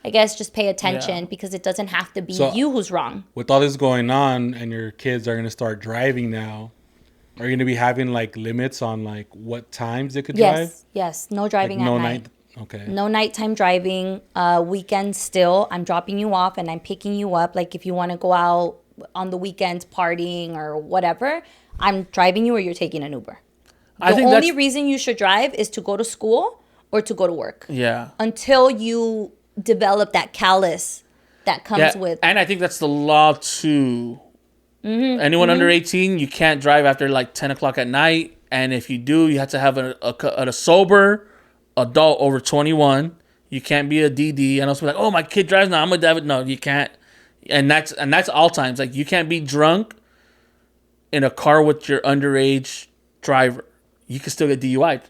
[SPEAKER 3] I guess just pay attention because it doesn't have to be you who's wrong.
[SPEAKER 1] With all this going on and your kids are going to start driving now, are you going to be having like limits on like what times they could drive?
[SPEAKER 3] Yes. No driving like, at night.
[SPEAKER 1] Okay.
[SPEAKER 3] No nighttime driving. Weekends still. I'm dropping you off and I'm picking you up. Like if you want to go out on the weekends partying or whatever, I'm driving you or you're taking an Uber. The only reason you should drive is to go to school or to go to work.
[SPEAKER 2] Yeah.
[SPEAKER 3] Until you develop that callus that comes with. And
[SPEAKER 2] I think that's the law too. Anyone under 18, you can't drive after like 10 o'clock at night. And if you do, you have to have a sober adult over 21. You can't be a DD. I know someone's like, oh, my kid drives now, I'm a David. No, you can't. And that's all times. Like, you can't be drunk in a car with your underage driver. You can still get DUI'd.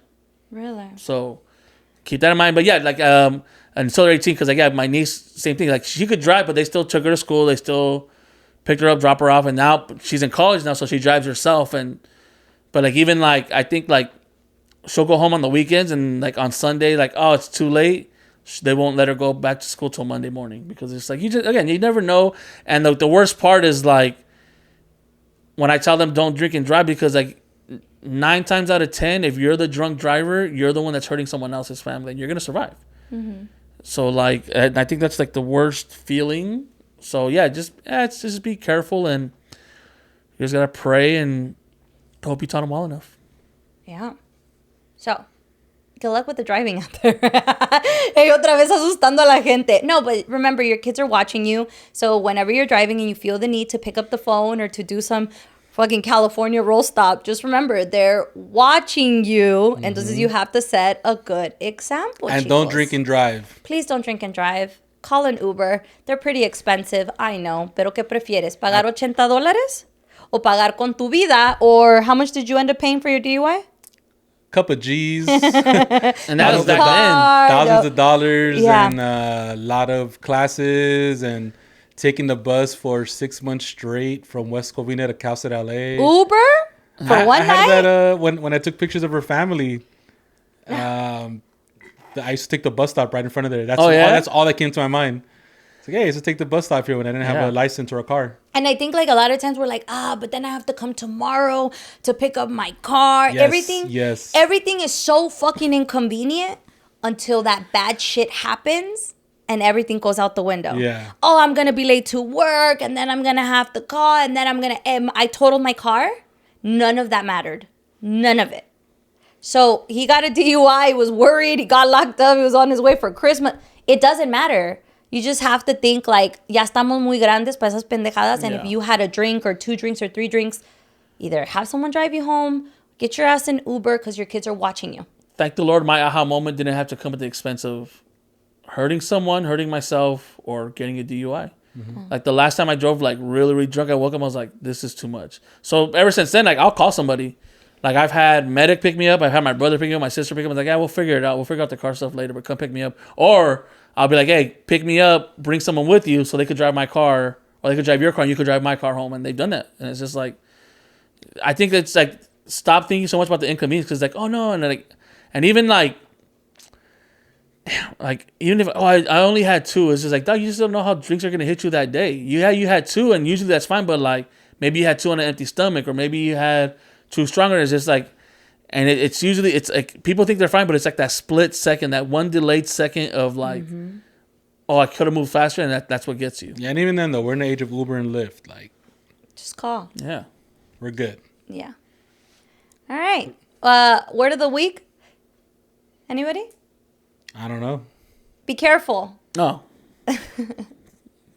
[SPEAKER 3] Really?
[SPEAKER 2] So keep that in mind. But yeah, like until they're 18, because I got my niece, same thing. Like, she could drive, but they still took her to school. They still picked her up, dropped her off, and now she's in college now, so she drives herself. But like, even like, I think like she'll go home on the weekends, and like on Sunday, like, oh, it's too late. They won't let her go back to school till Monday morning, because it's like, you never know. And the worst part is like when I tell them don't drink and drive, because like 9 times out of 10, if you're the drunk driver, you're the one that's hurting someone else's family, and you're gonna survive. So like, I think that's like the worst feeling. So yeah, just be careful, and you just gotta pray and hope you taught them well enough.
[SPEAKER 3] Yeah. So good luck with the driving out there. Hey, otra vez asustando a la gente. No, but remember, your kids are watching you. So whenever you're driving and you feel the need to pick up the phone or to do some fucking California roll stop, just remember, they're watching you. And entonces you have to set a good example.
[SPEAKER 1] And don't drink and drive.
[SPEAKER 3] Please don't drink and drive. Call an Uber. They're pretty expensive, I know. Pero ¿qué prefieres? ¿Pagar $80? ¿O pagar con tu vida? Or how much did you end up paying for your DUI?
[SPEAKER 1] Couple G's.
[SPEAKER 2] And that was back then.
[SPEAKER 1] Thousands of dollars and a lot of classes and taking the bus for 6 months straight from West Covina to Cal State LA.
[SPEAKER 3] Uber for one night.
[SPEAKER 1] I had that when I took pictures of her family. I used to take the bus stop right in front of there. That's all that came to my mind. It's like, hey, I used to take the bus stop here when I didn't have a license or a car.
[SPEAKER 3] And I think like a lot of times we're like, but then I have to come tomorrow to pick up my car. Everything is so fucking inconvenient until that bad shit happens and everything goes out the window.
[SPEAKER 1] Yeah.
[SPEAKER 3] Oh, I'm going to be late to work and then I'm going to have to call and then I totaled my car. None of that mattered. None of it. So he got a DUI, he was worried, he got locked up, he was on his way for Christmas. It doesn't matter. You just have to think like, ya estamos muy grandes para esas pendejadas. And if you had a drink or 2 drinks or 3 drinks, either have someone drive you home, get your ass in Uber because your kids are watching you.
[SPEAKER 2] Thank the Lord, my aha moment didn't have to come at the expense of hurting someone, hurting myself, or getting a DUI. Mm-hmm. Like the last time I drove like really, really drunk, I woke up, I was like, this is too much. So ever since then, like I'll call somebody. Like I've had medic pick me up, I've had my brother pick me up, my sister pick me up. I was like, yeah, we'll figure it out. We'll figure out the car stuff later, but come pick me up. Or I'll be like, hey, pick me up, bring someone with you so they could drive my car, or they could drive your car and you could drive my car home. And they've done that. And it's just like, I think it's like, stop thinking so much about the inconvenience because like, oh no. And even like even if I only had 2, it's just like, dog, you just don't know how drinks are gonna hit you that day. You had 2, and usually that's fine, but like maybe you had 2 on an empty stomach, or maybe you had 2 stronger. It's just like, and it's usually it's like people think they're fine, but it's like that split second, that one delayed second of like, oh, I could have moved faster, and that's what gets you.
[SPEAKER 1] Yeah, and even then though, we're in the age of Uber and Lyft. Like,
[SPEAKER 3] just call.
[SPEAKER 2] Yeah,
[SPEAKER 1] we're good.
[SPEAKER 3] Yeah. All right. Word of the week. Anybody?
[SPEAKER 1] I don't know.
[SPEAKER 3] Be careful.
[SPEAKER 2] No. Be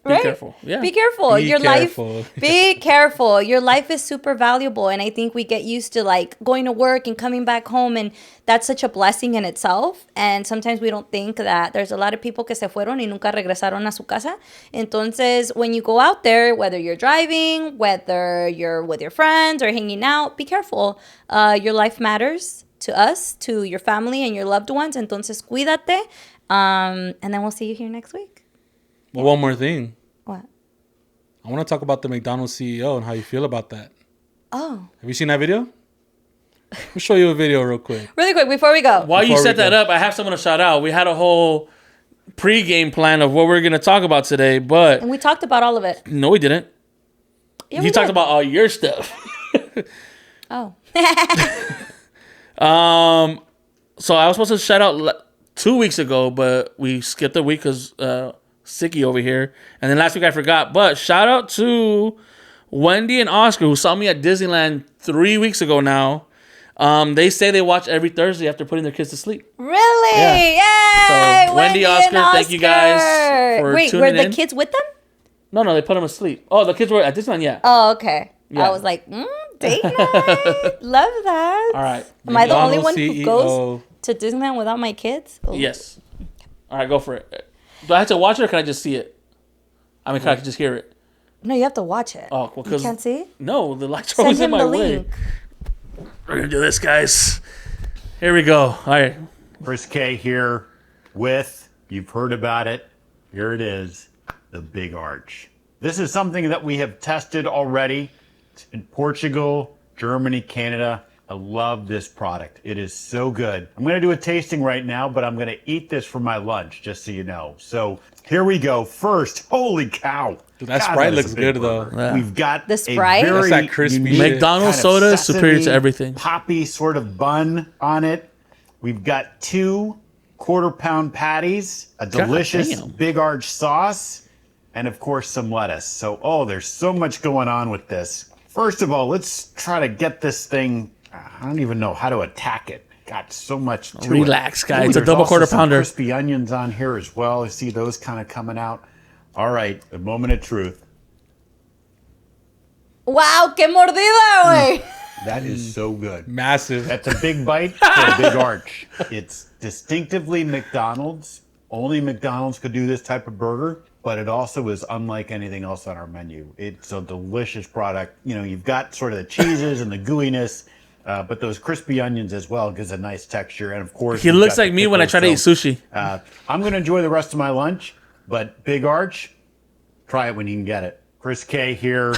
[SPEAKER 2] careful. Yeah.
[SPEAKER 3] Be careful.
[SPEAKER 1] Be careful.
[SPEAKER 3] Be careful. Your life is super valuable. And I think we get used to like going to work and coming back home. And that's such a blessing in itself. And sometimes we don't think that there's a lot of people que se fueron y nunca regresaron a su casa. Entonces, when you go out there, whether you're driving, whether you're with your friends or hanging out, be careful. Your life matters to us, to your family and your loved ones. Entonces, cuídate. And then we'll see you here next week.
[SPEAKER 1] Well, one more thing.
[SPEAKER 3] What?
[SPEAKER 1] I want to talk about the McDonald's CEO and how you feel about that.
[SPEAKER 3] Oh.
[SPEAKER 1] Have you seen that video? Let me show you a video real quick.
[SPEAKER 3] Really quick, before we go.
[SPEAKER 2] While you set that up, I have someone to shout out. We had a whole pre-game plan of what we're going to talk about today, but...
[SPEAKER 3] And we talked about all of it.
[SPEAKER 2] No, we didn't.
[SPEAKER 3] Yeah,
[SPEAKER 2] you talked about all your stuff.
[SPEAKER 3] Oh.
[SPEAKER 2] So I was supposed to shout out 2 weeks ago, but we skipped a week because Sicky over here. And then last week I forgot. But shout out to Wendy and Oscar, who saw me at Disneyland 3 weeks ago now. They say they watch every Thursday after putting their kids to sleep.
[SPEAKER 3] Really? Yeah. Yay!
[SPEAKER 2] So Wendy, Oscar, thank you guys for tuning in.
[SPEAKER 3] Were the kids with them?
[SPEAKER 2] No, they put them asleep. Oh, the kids were at Disneyland, yeah.
[SPEAKER 3] Oh, okay.
[SPEAKER 2] Yeah.
[SPEAKER 3] I was like, date night. Love that.
[SPEAKER 2] All right.
[SPEAKER 3] Am I the only one
[SPEAKER 1] CEO.
[SPEAKER 3] who goes to Disneyland without my kids? Ooh.
[SPEAKER 2] Yes. All right, go for it. Do I have to watch it or can I just see it? I mean, can I just hear it?
[SPEAKER 3] No, you have to watch it.
[SPEAKER 2] Oh, well,
[SPEAKER 3] you can't see?
[SPEAKER 2] No, the lights are always in my way.
[SPEAKER 3] Link.
[SPEAKER 2] We're going to do this, guys. Here we go. All right.
[SPEAKER 4] Chris K here with, you've heard about it, here it is, the Big Arch. This is something that we have tested already in Portugal, Germany, Canada. I love this product. It is so good. I'm going to do a tasting right now, but I'm going to eat this for my lunch, just so you know. So here we go. First, holy cow.
[SPEAKER 1] Dude, that Sprite looks good, though.
[SPEAKER 2] Yeah.
[SPEAKER 4] We've got
[SPEAKER 3] the Sprite?
[SPEAKER 4] a very
[SPEAKER 1] That's that crispy
[SPEAKER 4] unique
[SPEAKER 2] McDonald's
[SPEAKER 4] kind of
[SPEAKER 2] soda is superior to
[SPEAKER 4] sesame,
[SPEAKER 2] everything.
[SPEAKER 4] Poppy sort of bun on it. We've got 2 quarter-pound patties, a delicious
[SPEAKER 2] damn.
[SPEAKER 4] Big Arch sauce, and of course some lettuce. So, there's so much going on with this. First of all, let's try to get this thing. I don't even know how to attack it. Got so much to it.
[SPEAKER 2] Relax, guys. It's a
[SPEAKER 4] There's
[SPEAKER 2] double
[SPEAKER 4] also
[SPEAKER 2] quarter
[SPEAKER 4] some
[SPEAKER 2] pounder.
[SPEAKER 4] crispy onions on here as well. I see those kind of coming out. All right, the moment of truth.
[SPEAKER 3] Wow, qué mordida, güey.
[SPEAKER 4] That is so good.
[SPEAKER 1] Massive.
[SPEAKER 4] That's a big bite for a Big Arch. It's distinctively McDonald's. Only McDonald's could do this type of burger, but it also is unlike anything else on our menu. It's a delicious product. You know, you've got sort of the cheeses and the gooiness, but those crispy onions as well gives a nice texture. And of course,
[SPEAKER 2] He looks like me when I try to eat sushi.
[SPEAKER 4] I'm going to enjoy the rest of my lunch, but Big Arch, Try it when you can get it. Chris K here.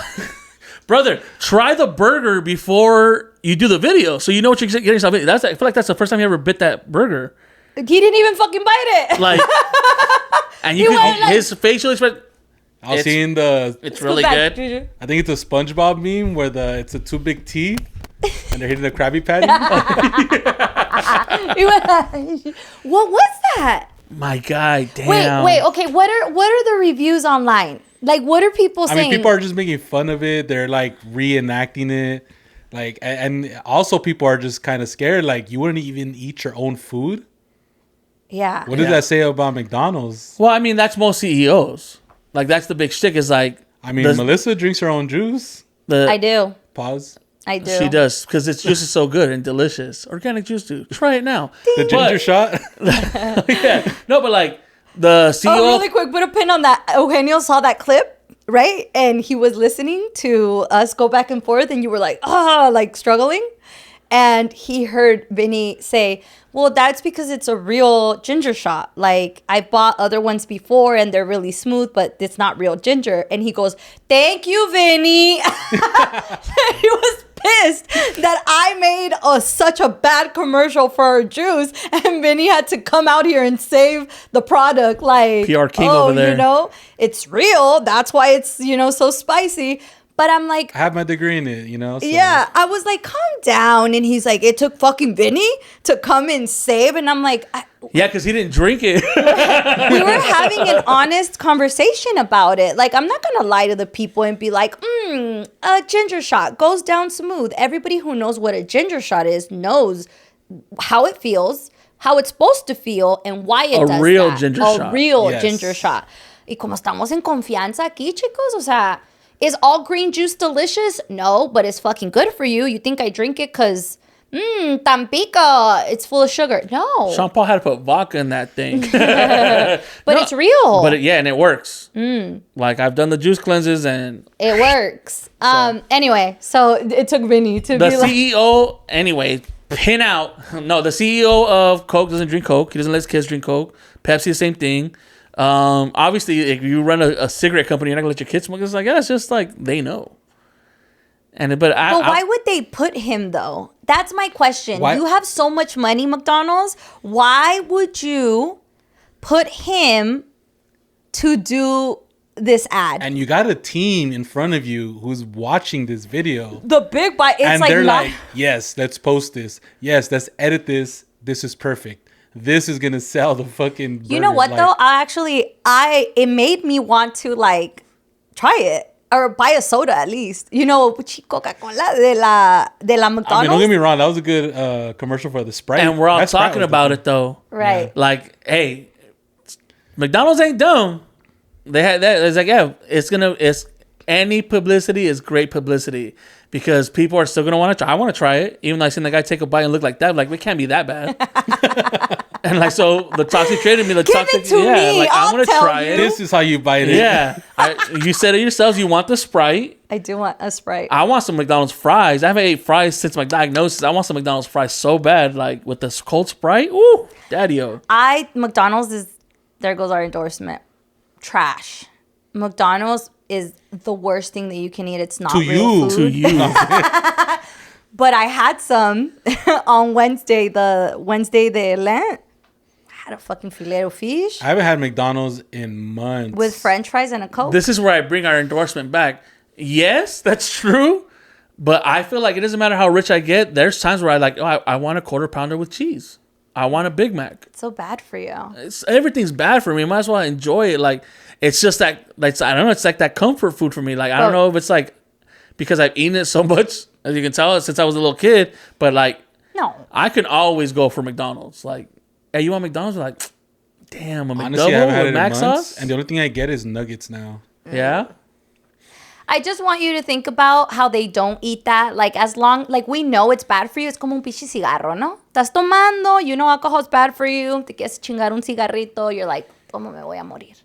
[SPEAKER 2] Brother, try the burger before you do the video, so you know what you're getting yourself into. I feel like that's the first time you ever bit that burger.
[SPEAKER 3] He didn't even fucking bite it.
[SPEAKER 2] Like, and you can his facial expression.
[SPEAKER 1] I was seeing the.
[SPEAKER 2] It's really good.
[SPEAKER 1] I think it's a SpongeBob meme where it's a two big teeth and they're hitting the Krabby Patty.
[SPEAKER 3] What was that?
[SPEAKER 2] My guy, damn.
[SPEAKER 3] Wait. Okay, what are the reviews online? Like, what are people saying?
[SPEAKER 1] I mean, people are just making fun of it. They're like reenacting it. Like, and also people are just kind of scared. Like, you wouldn't even eat your own food.
[SPEAKER 3] Yeah.
[SPEAKER 1] What does that say about McDonald's?
[SPEAKER 2] Well, I mean, that's most CEOs. Like, that's the big shtick. Is like,
[SPEAKER 1] I mean, Melissa drinks her own juice.
[SPEAKER 3] I do.
[SPEAKER 1] Pause.
[SPEAKER 3] I do.
[SPEAKER 2] She does, because its juice is so good and delicious. Organic juice, dude. Try it now.
[SPEAKER 1] The ginger shot.
[SPEAKER 2] Yeah. No, but like the CEO.
[SPEAKER 3] Oh, really quick, put a pin on that. Eugenio saw that clip, right? And he was listening to us go back and forth, and you were like, like struggling. And he heard Vinny say, well, that's because it's a real ginger shot. Like, I bought other ones before and they're really smooth, but it's not real ginger. And he goes, thank you, Vinny. He was pissed that I made such a bad commercial for our juice. And Vinny had to come out here and save the product. Like,
[SPEAKER 2] PR king over there.
[SPEAKER 3] You know, it's real. That's why it's, so spicy. But I'm like,
[SPEAKER 1] I have my degree in it, So.
[SPEAKER 3] Yeah, I was like, calm down. And he's like, it took fucking Vinny to come and save. And I'm like,
[SPEAKER 2] yeah, because he didn't drink it.
[SPEAKER 3] We were having an honest conversation about it. Like, I'm not going to lie to the people and be like, a ginger shot goes down smooth. Everybody who knows what a ginger shot is knows how it feels, how it's supposed to feel, and why it does that.
[SPEAKER 2] A real ginger shot.
[SPEAKER 3] A real ginger shot. Y como estamos en confianza aquí, chicos, o sea... Is all green juice delicious? No, but it's fucking good for you. You think I drink it because, Tampico, it's full of sugar. No.
[SPEAKER 2] Sean Paul had to put vodka in that thing.
[SPEAKER 3] But it's real.
[SPEAKER 2] But and it works. Like, I've done the juice cleanses and...
[SPEAKER 3] It works. Anyway, so it took Vinny to
[SPEAKER 2] be
[SPEAKER 3] like...
[SPEAKER 2] The CEO, anyway, pin out. No, the CEO of Coke doesn't drink Coke. He doesn't let his kids drink Coke. Pepsi, the same thing. Obviously, if you run a cigarette company, you're not gonna let your kids smoke. It's like, it's just like they know. But
[SPEAKER 3] why would they put him though? That's my question. Why? You have so much money, McDonald's. Why would you put him to do this ad?
[SPEAKER 1] And you got a team in front of you who's watching this video.
[SPEAKER 3] The big bite. It's
[SPEAKER 1] and they're like, yes, let's post this. Yes, let's edit this. This is perfect. This is gonna sell the fucking burger.
[SPEAKER 3] You know what though? It made me want to like try it or buy a soda at least. Coca-Cola de la McDonald's.
[SPEAKER 1] I mean, don't get me wrong. That was a good commercial for the Sprite.
[SPEAKER 2] And we're all talking about it though,
[SPEAKER 3] right?
[SPEAKER 2] Yeah. Like, hey, McDonald's ain't dumb. They had that. It's like, it's any publicity is great publicity. Because people are still going to want to try. I want to try it. Even though I seen the guy take a bite and look like that. Like, it can't be that bad. And like, so the toxic traded me.
[SPEAKER 3] Give it to me.
[SPEAKER 2] Like, I want to try it.
[SPEAKER 1] This is how you bite it.
[SPEAKER 2] Yeah. You said it yourselves. You want the Sprite.
[SPEAKER 3] I do want a Sprite.
[SPEAKER 2] I want some McDonald's fries. I haven't ate fries since my diagnosis. I want some McDonald's fries so bad. Like, with this cold Sprite. Ooh, daddy-o.
[SPEAKER 3] McDonald's is, there goes our endorsement. Trash. McDonald's is the worst thing that you can eat. It's not real food.
[SPEAKER 2] To you.
[SPEAKER 3] But I had some on Wednesday, the Wednesday de Lent. I had a fucking filet of fish.
[SPEAKER 1] I haven't had McDonald's in months.
[SPEAKER 3] With French fries and a Coke.
[SPEAKER 2] This is where I bring our endorsement back. Yes, that's true. But I feel like it doesn't matter how rich I get. There's times where I want a quarter pounder with cheese. I want a Big Mac.
[SPEAKER 3] It's so bad for you.
[SPEAKER 2] Everything's bad for me. Might as well enjoy it. Like, it's just that, like, I don't know. It's like that comfort food for me. Like, I don't know if it's like because I've eaten it so much, as you can tell, since I was a little kid. But like,
[SPEAKER 3] no,
[SPEAKER 2] I can always go for McDonald's. Like, hey, you want McDonald's? Like, damn, a
[SPEAKER 1] Honestly, I haven't had
[SPEAKER 2] McDouble with Mac sauce.
[SPEAKER 1] And the only thing I get is nuggets now.
[SPEAKER 2] Yeah.
[SPEAKER 3] I just want you to think about how they don't eat that. Like, we know it's bad for you. It's como un pinche cigarro, ¿no? Estás tomando, you know alcohol's bad for you. Te quieres chingar un cigarrito. You're like, ¿cómo me voy a morir?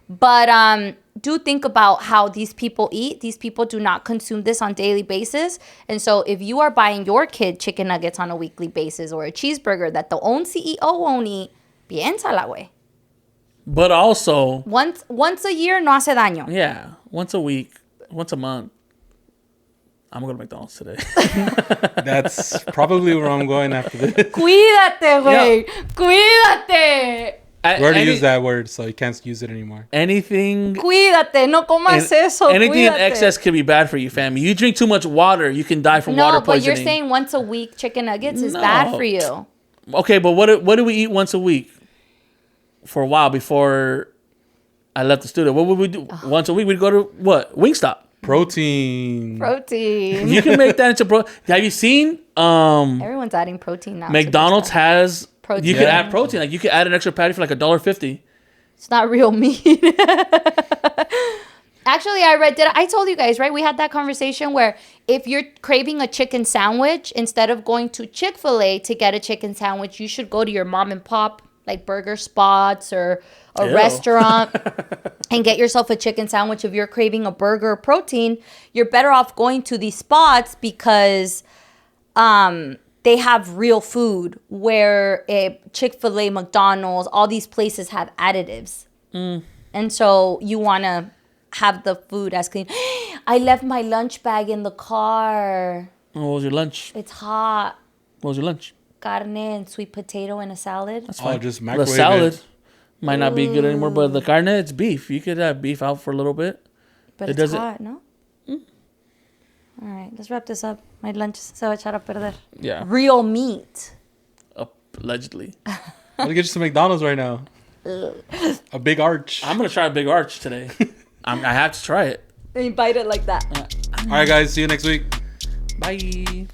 [SPEAKER 3] But do think about how these people eat. These people do not consume this on a daily basis. And so if you are buying your kid chicken nuggets on a weekly basis or a cheeseburger that the own CEO won't eat, piénsala, güey.
[SPEAKER 2] But also...
[SPEAKER 3] Once a year no hace daño.
[SPEAKER 2] Yeah. Once a week. Once a month. I'm going to McDonald's today.
[SPEAKER 1] That's probably where I'm going after this.
[SPEAKER 3] Cuídate, güey. Yeah. Cuídate.
[SPEAKER 1] We already used that word, so you can't use it anymore.
[SPEAKER 2] Anything...
[SPEAKER 3] Cuídate, no comas eso.
[SPEAKER 2] Anything
[SPEAKER 3] cuídate.
[SPEAKER 2] in excess can be bad for you, fam. You drink too much water, you can die from water poisoning.
[SPEAKER 3] No, but you're saying once a week chicken nuggets is bad for you.
[SPEAKER 2] Okay, but what do we eat once a week? For a while before I left the studio. What would we do? Once a week, we'd go to what? Wingstop.
[SPEAKER 1] Protein.
[SPEAKER 2] You can make that into protein. Have you seen?
[SPEAKER 3] Everyone's adding protein now.
[SPEAKER 2] McDonald's has protein. You could add protein. Like you could add an extra patty for like $1.50.
[SPEAKER 3] It's not real meat. Actually, I told you guys, right? We had that conversation where if you're craving a chicken sandwich, instead of going to Chick-fil-A to get a chicken sandwich, you should go to your mom and pop, like burger spots or a restaurant and get yourself a chicken sandwich. If you're craving a burger or protein, you're better off going to these spots because they have real food, where Chick-fil-A, McDonald's, all these places have additives. And so you want to have the food as clean. I left my lunch bag in the car.
[SPEAKER 2] What was your lunch?
[SPEAKER 3] It's hot.
[SPEAKER 2] What was your lunch?
[SPEAKER 3] Carne and sweet potato and a salad.
[SPEAKER 2] That's fine.
[SPEAKER 1] Just microwave
[SPEAKER 2] the salad might not be good anymore, but the carne, it's beef. You could have beef out for a little bit.
[SPEAKER 3] But it's hot, no? All right, let's wrap this up. My lunch se va a echar a perder.
[SPEAKER 2] Yeah.
[SPEAKER 3] Real meat.
[SPEAKER 2] Allegedly.
[SPEAKER 1] I'm going to get you some McDonald's right now. A big arch.
[SPEAKER 2] I'm going to try a big arch today. I have to try it.
[SPEAKER 3] And you bite it like that.
[SPEAKER 1] All right, guys. See you next week.
[SPEAKER 2] Bye.